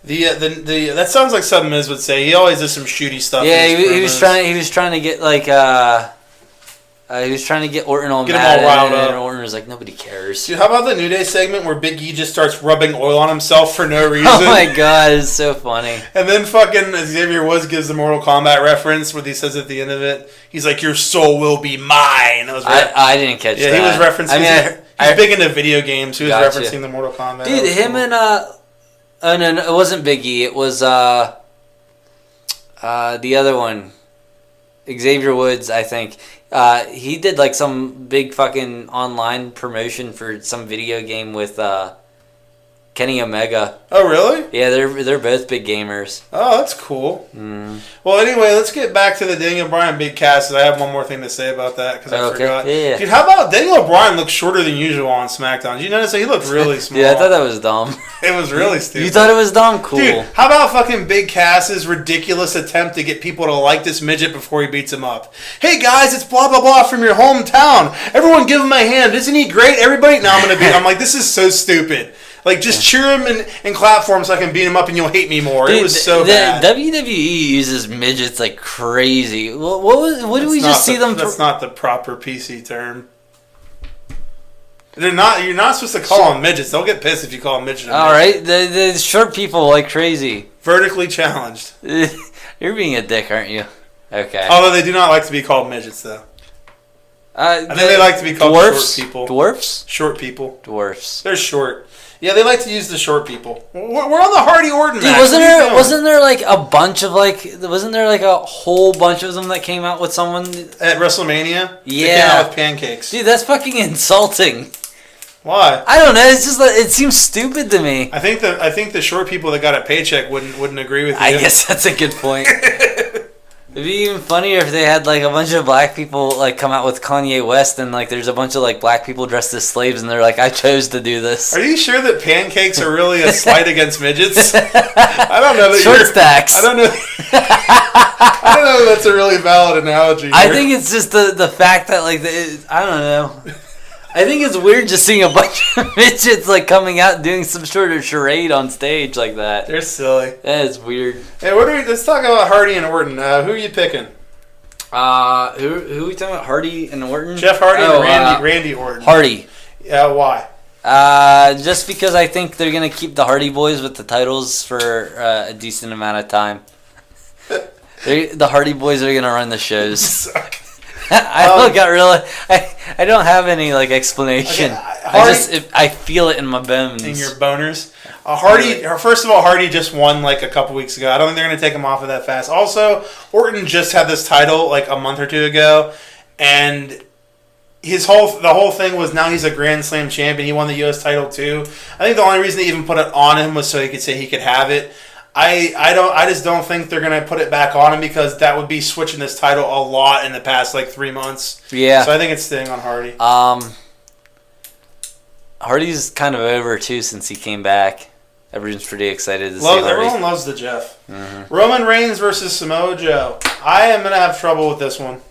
Yeah. The that sounds like something Miz would say. He always does some shooty stuff. Yeah, he was trying to get like he was trying to get Orton all get mad, him all riled and up. Orton was like, nobody cares. Dude, how about the New Day segment where Big E just starts rubbing oil on himself for no reason? Oh my god, it's so funny. And then fucking Xavier Woods gives the Mortal Kombat reference where he says at the end of it, he's like, "Your soul will be mine." I didn't catch that. Yeah, he was referencing. He's big into video games. He was referencing the Mortal Kombat. Dude, him and oh no, it wasn't Big E. It was the other one, Xavier Woods, I think. He did like some big fucking online promotion for some video game with Kenny Omega. Oh, really? Yeah, they're both big gamers. Oh, that's cool. Mm. Well, anyway, let's get back to the Daniel Bryan Big Cass. I have one more thing to say about that because I forgot. Yeah. Dude, how about Daniel Bryan looked shorter than usual on SmackDown? Did you notice that he looked really small? Yeah, I thought that was dumb. It was really stupid. You thought it was dumb? Cool. Dude, how about fucking Big Cass's ridiculous attempt to get people to like this midget before he beats him up? Hey guys, it's blah blah blah from your hometown. Everyone give him a hand. Isn't he great? Everybody, now I'm gonna beat him. I'm like, this is so stupid. Like, just cheer him and clap for him so I can beat him up and you'll hate me more. Dude, it was so bad. WWE uses midgets like crazy. What did we just see them? That's not the proper PC term. They're not. You're not supposed to call them midgets. They'll get pissed if you call them midget. All right, the short people like crazy. Vertically challenged. You're being a dick, aren't you? Okay. Although they do not like to be called midgets, though. I think they like to be called dwarfs? Short people. Dwarfs? Short people. Dwarfs. They're short. Yeah, they like to use the short people. We're on the Hardy Orton match. Wasn't there like a bunch of wasn't there like a whole bunch of them that came out with someone at WrestleMania? Yeah. They came out with pancakes. Dude, that's fucking insulting. Why? I don't know. It's just like, it seems stupid to me. I think the short people that got a paycheck wouldn't agree with you. I guess that's a good point. It'd be even funnier if they had like a bunch of black people like come out with Kanye West and like there's a bunch of like black people dressed as slaves and they're like, I chose to do this. Are you sure that pancakes are really a slight against midgets? I don't know that short stacks. I don't know. I don't know if that's a really valid analogy. I think it's just the fact that like I don't know. I think it's weird just seeing a bunch of midgets like coming out and doing some sort of charade on stage like that. They're silly. That is weird. Hey, let's talk about Hardy and Orton. Who are you picking? Who are we talking about? Hardy and Orton? Jeff Hardy and Randy Orton. Hardy. Yeah, why? Just because I think they're gonna keep the Hardy Boys with the titles for a decent amount of time. The Hardy Boys are gonna run the shows. I don't have any like explanation. Okay, I feel it in my bones. In your boners. Hardy. First of all, Hardy just won like a couple weeks ago. I don't think they're going to take him off of that fast. Also, Orton just had this title like a month or two ago, and the whole thing was now he's a Grand Slam champion. He won the U.S. title too. I think the only reason they even put it on him was so he could say he could have it. I just don't think they're gonna put it back on him because that would be switching this title a lot in the past like 3 months. Yeah. So I think it's staying on Hardy. Hardy's kind of over too since he came back. Everyone's pretty excited to see Hardy. Everyone loves the Jeff. Mm-hmm. Roman Reigns versus Samoa Joe. I am gonna have trouble with this one.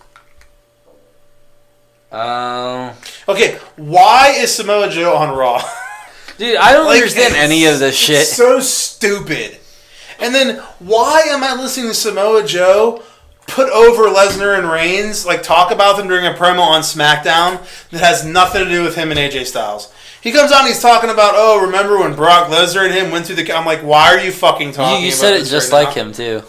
Okay, why is Samoa Joe on Raw? Dude, I don't understand any of this shit. It's so stupid. And then, why am I listening to Samoa Joe put over Lesnar and Reigns, like talk about them during a promo on SmackDown that has nothing to do with him and AJ Styles? He comes out and he's talking about, oh, remember when Brock Lesnar and him went through the... I'm like, why are you fucking talking about You said it just like him, too.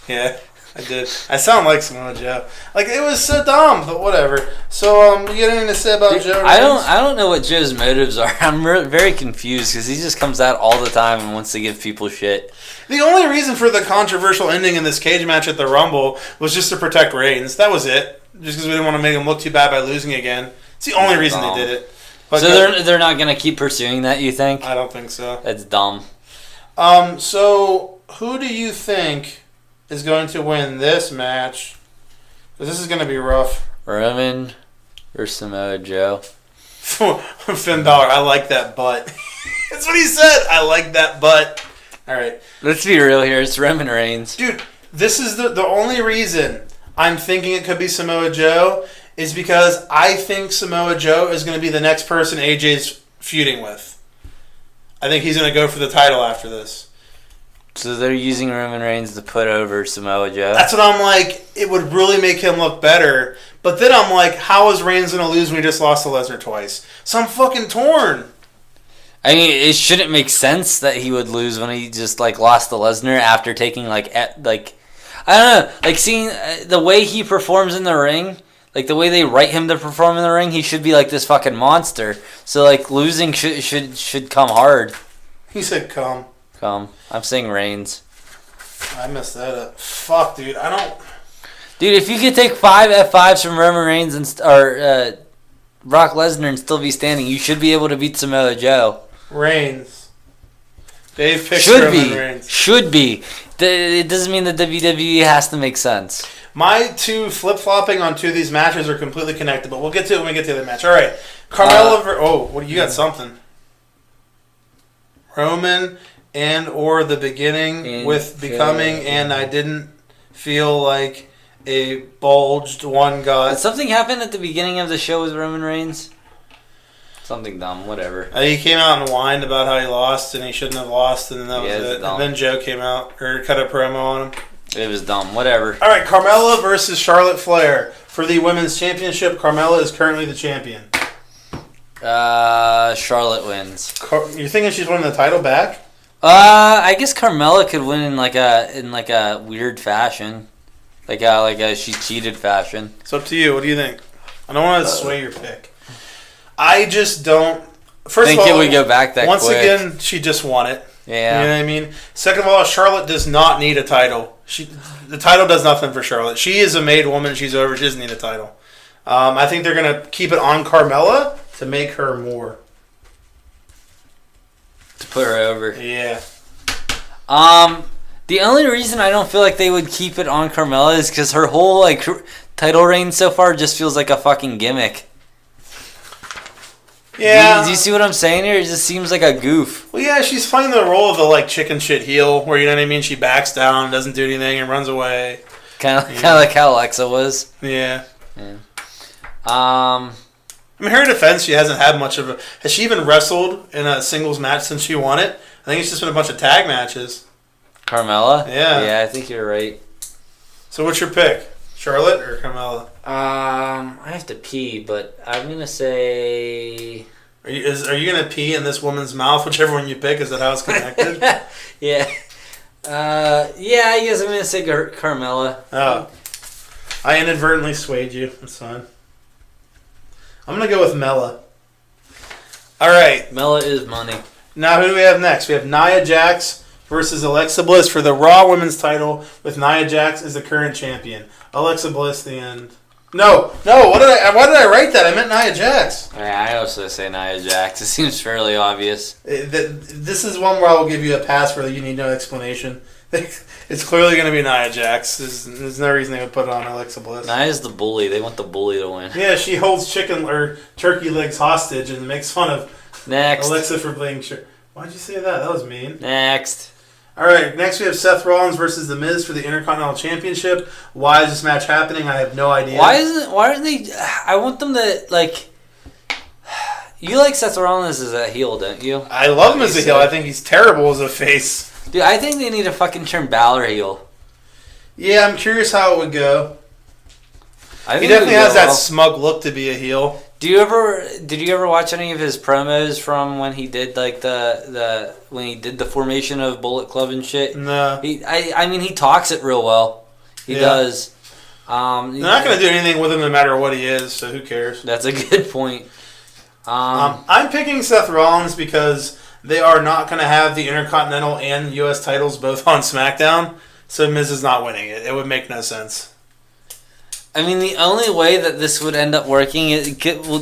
Yeah, I did. I sound like Samoa Joe. Like, it was so dumb, but whatever. So, you got anything to say about Joe? I don't know what Joe's motives are. I'm very confused because he just comes out all the time and wants to give people shit. The only reason for the controversial ending in this cage match at the Rumble was just to protect Reigns. That was it. Just because we didn't want to make him look too bad by losing again. It's the only reason they did it. But so they're not going to keep pursuing that, you think? I don't think so. That's dumb. So, who do you think is going to win this match? Because this is going to be rough. Roman or Samoa Joe? Finn Balor, I like that butt. That's what he said. I like that butt. All right. Let's be real here. It's Roman Reigns. Dude, this is the only reason I'm thinking it could be Samoa Joe is because I think Samoa Joe is going to be the next person AJ's feuding with. I think he's going to go for the title after this. So they're using Roman Reigns to put over Samoa Joe? That's what I'm like. It would really make him look better. But then I'm like, how is Reigns going to lose when he just lost to Lesnar twice? So I'm fucking torn. I mean, it shouldn't make sense that he would lose when he just like lost to Lesnar after taking like I don't know, like seeing the way he performs in the ring, like the way they write him to perform in the ring, he should be like this fucking monster. So like losing should come hard. He said come. Come. I'm saying Reigns. I messed that up. Fuck, dude. I don't. Dude, if you could take 5 F5s from Roman Reigns or Brock Lesnar and still be standing, you should be able to beat Samoa Joe. Reigns. Dave picks Roman Reigns. Should be. It doesn't mean that WWE has to make sense. My two flip-flopping on two of these matches are completely connected, but we'll get to it when we get to the match. All right. Carmella you got something. Roman and or the beginning with becoming and I didn't feel like a bulged one got. Did something happen at the beginning of the show with Roman Reigns? Something dumb, whatever. He came out and whined about how he lost and he shouldn't have lost, and then that was it. Dumb. And then Joe came out or cut a promo on him. It was dumb, whatever. All right, Carmella versus Charlotte Flair for the Women's Championship. Carmella is currently the champion. Charlotte wins. You're thinking she's winning the title back? I guess Carmella could win in like a weird fashion, like a she cheated fashion. It's up to you. What do you think? I don't want to sway your pick. I just don't. First of all, it would go back that once quick. again, she just won it. Yeah. You know what I mean? Second of all, Charlotte does not need a title. The title does nothing for Charlotte. She is a made woman. She's over. She doesn't need a title. I think they're going to keep it on Carmella to make her more. To put her over. Yeah. The only reason I don't feel like they would keep it on Carmella is because her whole title reign so far just feels like a fucking gimmick. Yeah. Do you see what I'm saying here? It just seems like a goof. Well, yeah, she's playing the role of the chicken shit heel, where you know what I mean. She backs down, doesn't do anything, and runs away. Kind of like how Alexa was. Yeah. I mean, her defense, she hasn't had much of a. Has she even wrestled in a singles match since she won it? I think it's just been a bunch of tag matches. Carmella? Yeah. Yeah, I think you're right. So what's your pick? Charlotte or Carmella? I have to pee, but I'm gonna say. Are you gonna pee in this woman's mouth? Whichever one you pick, is that how it's connected? Yeah. Yeah, I guess I'm gonna say Carmella. Oh. I inadvertently swayed you. That's fine. I'm gonna go with Mella. All right. Mella is money. Now who do we have next? We have Nia Jax versus Alexa Bliss for the Raw Women's title, with Nia Jax as the current champion. Alexa Bliss, the end. No. Why did I write that? I meant Nia Jax. Yeah, I also say Nia Jax. It seems fairly obvious. This is one where I will give you a pass for you need no explanation. It's clearly going to be Nia Jax. There's no reason they would put it on Alexa Bliss. Nia's the bully. They want the bully to win. Yeah, she holds chicken or turkey legs hostage and makes fun of Next. Alexa for being sure. Why'd you say that? That was mean. Next. All right, next we have Seth Rollins versus The Miz for the Intercontinental Championship. Why is this match happening? I have no idea. Why aren't they? I want them to You like Seth Rollins as a heel, don't you? I love him as a heel. I think he's terrible as a face. Dude, I think they need to fucking turn Balor heel. Yeah, I'm curious how it would go. He definitely has that smug look to be a heel. Did you ever watch any of his promos from when he did when he did the formation of Bullet Club and shit? No. I mean he talks it real well. He does. They're not going to do anything with him no matter what he is, so who cares? That's a good point. I'm picking Seth Rollins because they are not going to have the Intercontinental and U.S. titles both on SmackDown, so Miz is not winning it. It would make no sense. I mean, the only way that this would end up working is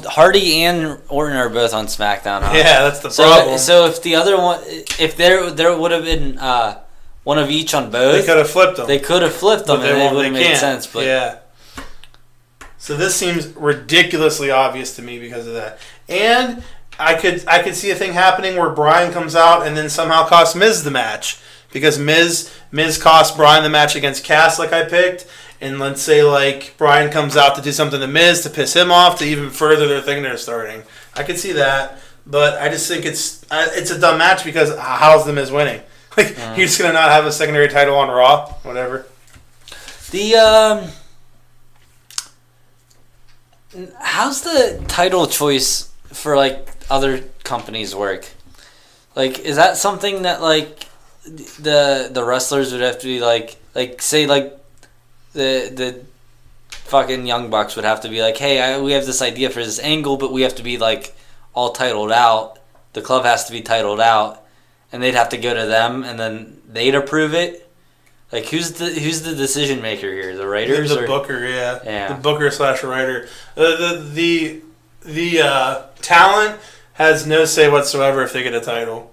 Hardy and Orton are both on SmackDown. Huh? Yeah, that's the problem. So if the other one, if there would have been one of each on both, they could have flipped them. They could have flipped them, and it would have made sense. But yeah. So this seems ridiculously obvious to me because of that, and I could see a thing happening where Bryan comes out and then somehow costs Miz the match because Miz cost Bryan the match against Cass like I picked. And let's say Bryan comes out to do something to Miz to piss him off to even further their thing they're starting. I could see that, but I just think it's a dumb match because how's the Miz winning? You're just gonna not have a secondary title on Raw, whatever. How's the title choice for other companies work? Is that something that the wrestlers would have to be say the fucking Young Bucks would have to be hey, we have this idea for this angle, but we have to be all titled out. The club has to be titled out, and they'd have to go to them, and then they'd approve it. Who's the decision maker here? The writers, the booker, yeah, the booker / writer. The talent has no say whatsoever if they get a title.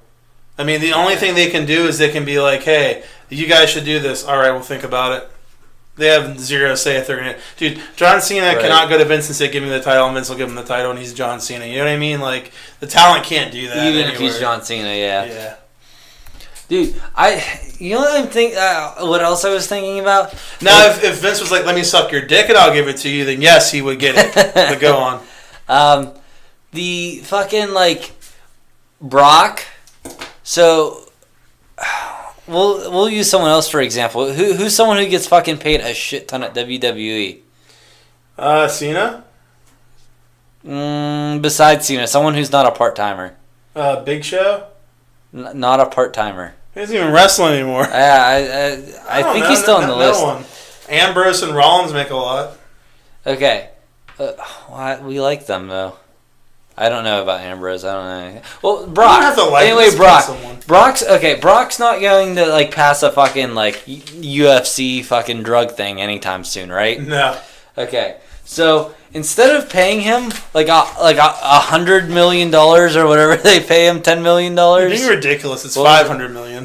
I mean, the only thing they can do is they can be hey, you guys should do this. All right, we'll think about it. They have zero say if they're going to... Dude, John Cena cannot go to Vince and say, give me the title, and Vince will give him the title, and he's John Cena. You know what I mean? The talent can't do that even if he's John Cena, yeah. Yeah. Dude, you know what I'm thinking... what else I was thinking about? Now, if Vince was let me suck your dick and I'll give it to you, then yes, he would get it. But go on. the fucking like Brock. So we'll use someone else for example. Who's someone who gets fucking paid a shit ton at WWE? Cena. Besides Cena, someone who's not a part timer. Big Show. Not a part timer. He doesn't even wrestle anymore. I think he's still on the list. One. Ambrose and Rollins make a lot. Okay, we like them though. I don't know about Ambrose. I don't know. Well, Brock. You don't have to like anyway, Brock. someone. Brock's not going to like pass a fucking like UFC fucking drug thing anytime soon, right? No. Okay, so instead of paying him like $100 million or whatever they pay him, $10 million. You're being ridiculous. It's $500 million.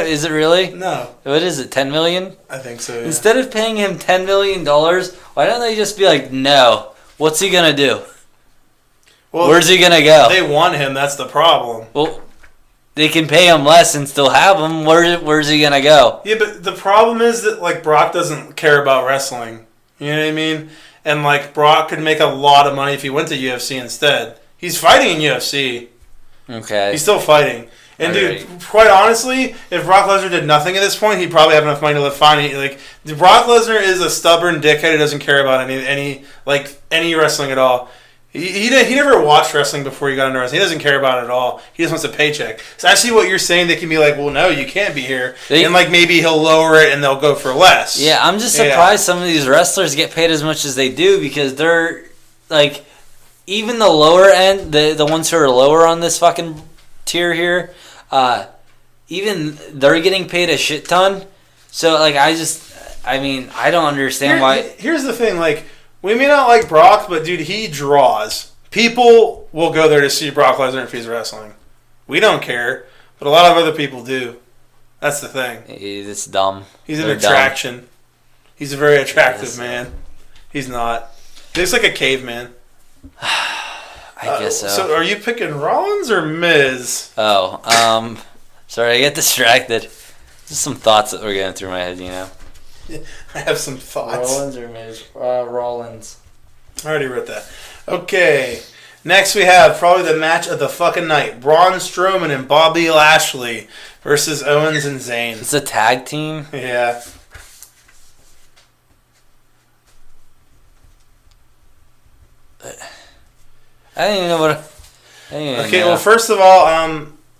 Is it really? No. What is it? $10 million? I think so. Yeah. Instead of paying him $10 million, why don't they just be like, no? What's he gonna do? Well, where's he gonna go? They want him. That's the problem. Well, they can pay him less and still have him. Where's he gonna go? Yeah, but the problem is that like Brock doesn't care about wrestling. You know what I mean? And like Brock could make a lot of money if he went to UFC instead. He's fighting in UFC. Okay. He's still fighting. And dude, quite honestly, if Brock Lesnar did nothing at this point, he'd probably have enough money to live fine. Like Brock Lesnar is a stubborn dickhead who doesn't care about any wrestling at all. He never watched wrestling before he got into wrestling. He doesn't care about it at all. He just wants a paycheck. So I see what you're saying. They can be like, well, no, you can't be here. And like maybe he'll lower it and they'll go for less. Yeah, I'm just surprised some of these wrestlers get paid as much as they do because they're like, even the lower end, the ones who are lower on this fucking tier here, even they're getting paid a shit ton. So like I don't understand why. Here's the thing, like. We may not like Brock, but dude, he draws. People will go there to see Brock Lesnar if he's wrestling. We don't care, but a lot of other people do. That's the thing. It's dumb. He's an attraction. Dumb. He's a very attractive man. He's not. He looks like a caveman. I guess so. So are you picking Rollins or Miz? Oh, sorry, I get distracted. Just some thoughts that were going through my head, you know. I have some thoughts. Rollins or Miz? Rollins. I already wrote that. Okay. Next we have probably the match of the fucking night. Braun Strowman and Bobby Lashley versus Owens and Zayn. It's a tag team? Yeah. I don't even know what... Okay, well, first of all,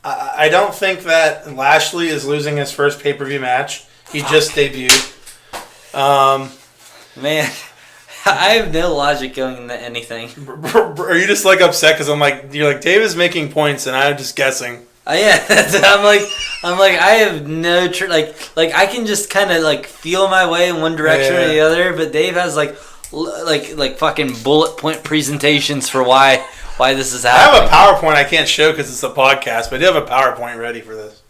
I don't think that Lashley is losing his first pay-per-view match. He just debuted. Man, I have no logic going into anything. Are you just like upset because you're like Dave is making points and I'm just guessing? Yeah, I'm like I have no like I can just kind of like feel my way in one direction or the other, but Dave has like fucking bullet point presentations for why this is happening. I have a PowerPoint I can't show because it's a podcast, but I do have a PowerPoint ready for this.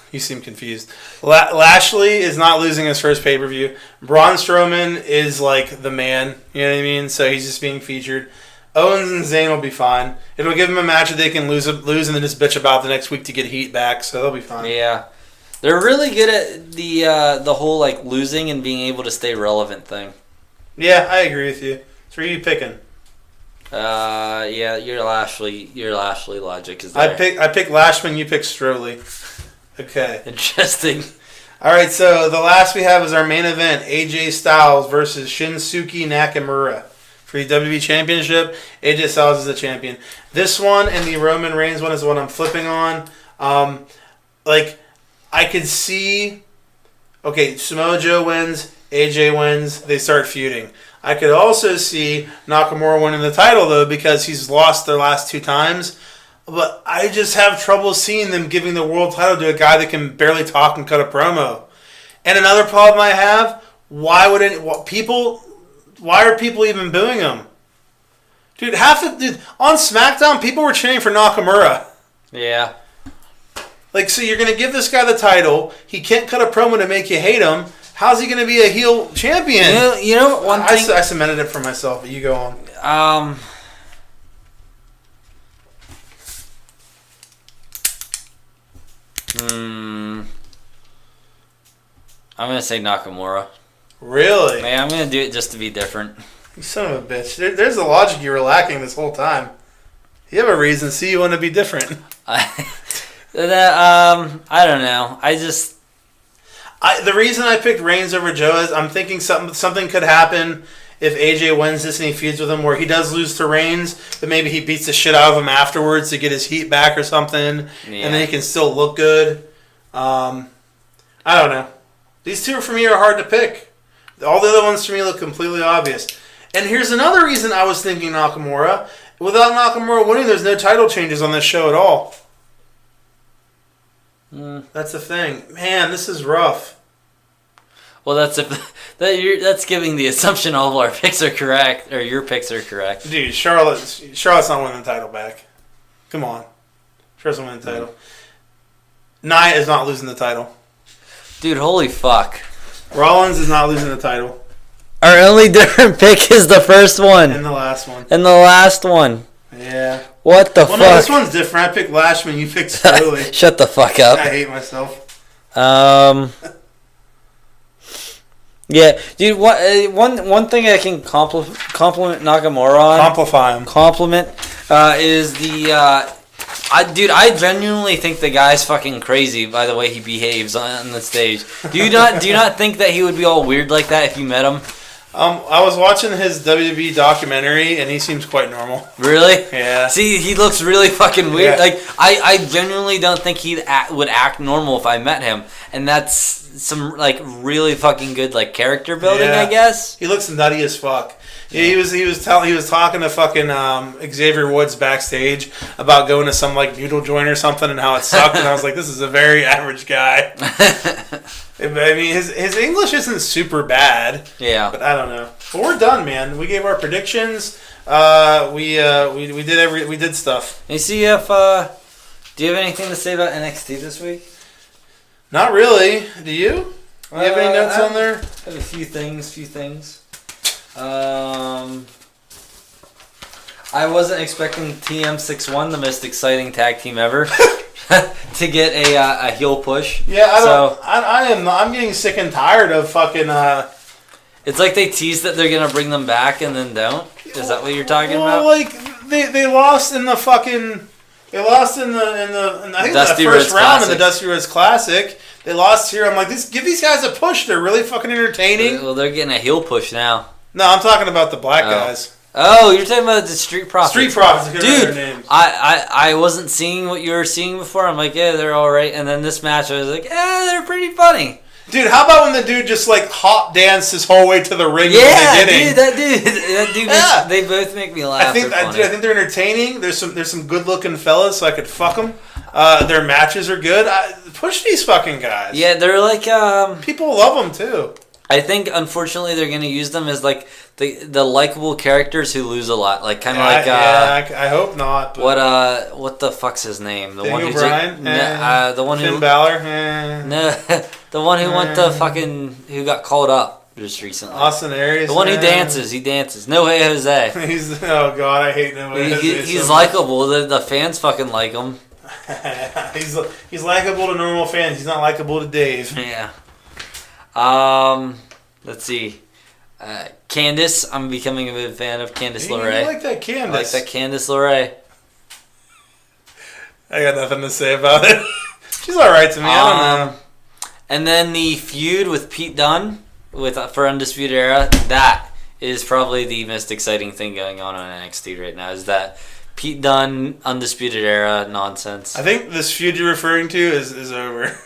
You seem confused. Lashley is not losing his first pay-per-view. Braun Strowman is like the man, you know what I mean? So he's just being featured. Owens and Zayn will be fine. It'll give them a match that they can lose and then just bitch about the next week to get heat back, so they'll be fine. Yeah. They're really good at the whole like losing and being able to stay relevant thing. Yeah, I agree with you. So who are you picking? Yeah, your Lashley logic is there. I pick Lashman, you pick Strowley. Okay. Interesting. All right, so the last we have is our main event, AJ Styles versus Shinsuke Nakamura for the WWE Championship. AJ Styles is the champion. This one and the Roman Reigns one is what I'm flipping on. I could see, Samoa Joe wins, AJ wins, they start feuding. I could also see Nakamura winning the title, though, because he's lost their last 2 times. But I just have trouble seeing them giving the world title to a guy that can barely talk and cut a promo. And another problem I have, why are people even booing him? Dude, on SmackDown, people were cheering for Nakamura. Yeah. So you're going to give this guy the title. He can't cut a promo to make you hate him. How's he going to be a heel champion? You know one thing... I cemented it for myself, but you go on. I'm going to say Nakamura. Really? Man, I'm going to do it just to be different. You son of a bitch. There's the logic you were lacking this whole time. You have a reason. See, you want to be different. I don't know. The reason I picked Reigns over Joe is I'm thinking something could happen if AJ wins this and he feuds with him where he does lose to Reigns, but maybe he beats the shit out of him afterwards to get his heat back or something, and then he can still look good. I don't know. These two for me are hard to pick. All the other ones for me look completely obvious. And here's another reason I was thinking Nakamura. Without Nakamura winning, there's no title changes on this show at all. That's the thing. Man, this is rough. Well, that's giving the assumption all of our picks are correct, or your picks are correct. Dude, Charlotte's not winning the title back. Come on. Charlotte's not winning the title. Nia is not losing the title. Dude, holy fuck. Rollins is not losing the title. Our only different pick is the first one. And the last one. Yeah. What the fuck? No, this one's different. I picked Lashman, you picked Sterling. Shut the fuck up. I hate myself. Yeah, dude. One thing I can compliment Nakamura on. Compliment is the. I genuinely think the guy's fucking crazy by the way he behaves on the stage. Do you not think that he would be all weird like that if you met him? I was watching his WWE documentary and he seems quite normal. Really? Yeah. See, he looks really fucking weird. Yeah. Like I genuinely don't think would act normal if I met him, and that's some like really fucking good like character building, I guess. He looks nutty as fuck. Yeah, he was talking to fucking Xavier Woods backstage about going to some like noodle joint or something and how it sucked, and I was like, this is a very average guy. I mean, his English isn't super bad. Yeah, but I don't know. But we're done, man. We gave our predictions. We did stuff. You see if do you have anything to say about NXT this week? Not really. Do you? Do you have any notes on there? I have a few things. I wasn't expecting TM61, the most exciting tag team ever, to get a heel push. Yeah, I'm getting sick and tired of fucking. It's like they tease that they're gonna bring them back and then don't. Is that what you're talking about? Like they lost in the fucking. They lost in the I think Dusty the first Rhodes round Classic. of the Dusty Rhodes Classic. They lost here. I'm like, give these guys a push. They're really fucking entertaining. Well, they're getting a heel push now. No, I'm talking about the black guys. Oh, you're talking about the Street Profits. Street Profits, dude. Their names. I wasn't seeing what you were seeing before. I'm like, yeah, they're all right. And then this match, I was like, yeah, they're pretty funny. Dude, how about when the dude just like hop danced his whole way to the ring? Yeah, dude, that dude. Yeah. They both make me laugh. I think they're entertaining. There's some good looking fellas, so I could fuck them. Their matches are good. Push these fucking guys. Yeah, they're like people love them too. I think unfortunately they're gonna use them as like the likable characters who lose a lot, like kind of like. I hope not. But what the fuck's his name? The Daniel one who's Bryan? the one Finn who Balor? No, the one who went to fucking who got called up just recently. Austin Aries. The one who dances. He dances. No Way Jose. Oh god, I hate No Way Jose. He's likable. The fans fucking like him. He's likable to normal fans. He's not likable to Dave. Yeah. Let's see. Candice. I'm becoming a big fan of Candice LeRae. You like that Candice? I like that Candice LeRae. I got nothing to say about it. She's all right to me. I don't know. And then the feud with Pete Dunne for Undisputed Era. That is probably the most exciting thing going on NXT right now. Is that Pete Dunne Undisputed Era nonsense? I think this feud you're referring to is over.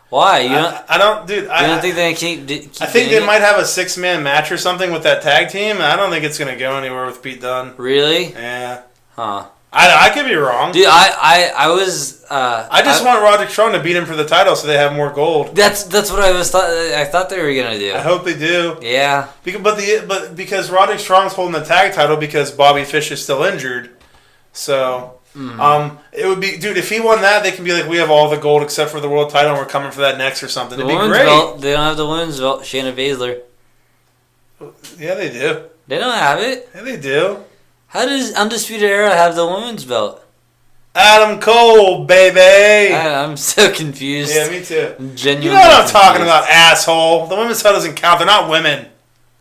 Why? I don't, dude. I don't think they keep I think they might have a 6-man match or something with that tag team. I don't think it's gonna go anywhere with Pete Dunne. Really? Yeah. Huh. I could be wrong. Dude, I was. I just want Roderick Strong to beat him for the title so they have more gold. That's what I thought they were gonna do. I hope they do. Yeah. Because Roderick Strong's holding the tag title because Bobby Fish is still injured, so. It would be, dude. If he won that, they can be like, we have all the gold except for the world title, and we're coming for that next or something. It'd be great. Belt, they don't have the women's belt. Shayna Baszler. Yeah, they do. They don't have it. Yeah, they do. How does Undisputed Era have the women's belt? Adam Cole, baby. I'm so confused. Yeah, me too. I'm genuinely You know what I'm confused. talking about, asshole. The women's title doesn't count. They're not women.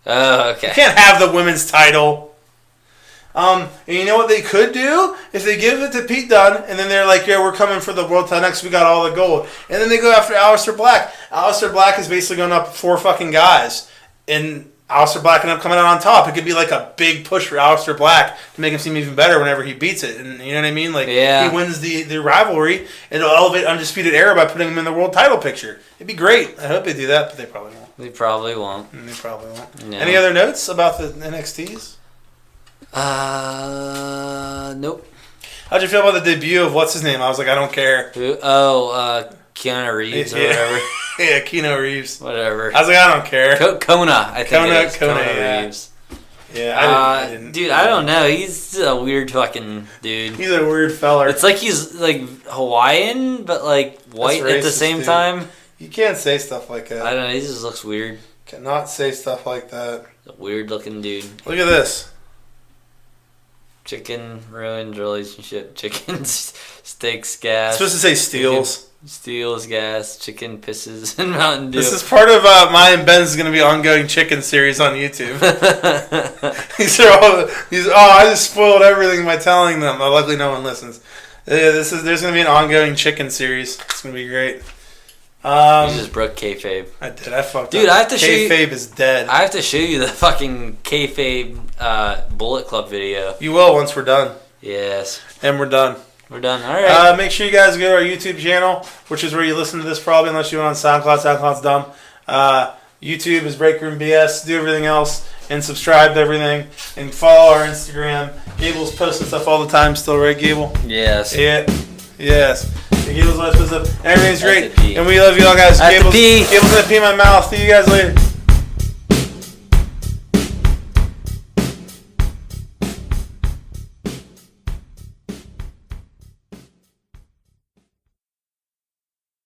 Oh, okay. You can't have the women's title. And you know what they could do? If they give it to Pete Dunne, and then they're like, yeah, we're coming for the world title next, we got all the gold. And then they go after Aleister Black. Aleister Black is basically going up 4 fucking guys. And Aleister Black ended up coming out on top. It could be like a big push for Aleister Black to make him seem even better whenever he beats it. And you know what I mean? Like, he wins the rivalry, and it'll elevate Undisputed Era by putting him in the world title picture. It'd be great. I hope they do that, but they probably won't. They probably won't. No. Any other notes about the NXTs? Nope. How'd you feel about the debut of what's his name? I was like, I don't care. Keanu Reeves or whatever. Yeah, Keanu Reeves. Whatever. I was like, I don't care. Kona, I think Kona Reeves. Yeah, I didn't. Dude, I don't know. He's a weird fucking dude. He's a weird feller. It's like he's like Hawaiian, but like white at the same time. You can't say stuff like that. I don't know. He just looks weird. Cannot say stuff like that. A weird looking dude. Look at this. Chicken ruined relationship. Chicken steaks gas. It's supposed to say steals. Steals gas. Chicken pisses and Mountain Dew. This is part of my and Ben's going to be ongoing chicken series on YouTube. I just spoiled everything by telling them. Luckily, no one listens. There's going to be an ongoing chicken series. It's going to be great. You just broke kayfabe. I did. I fucked up. Dude, I have to show you. Kayfabe is dead. I have to show you the fucking kayfabe Bullet Club video. You will once we're done. Yes. And we're done. We're done. All right. Make sure you guys go to our YouTube channel, which is where you listen to this probably, unless you're on SoundCloud. SoundCloud's dumb. YouTube is Breakroom BS. Do everything else. And subscribe to everything. And follow our Instagram. Gable's posting stuff all the time still, right, Gable? Yes. Yeah. Yes. Gable's always posting stuff. Everything's great. And we love you all, guys. Gable's going to pee in my mouth. See you guys later.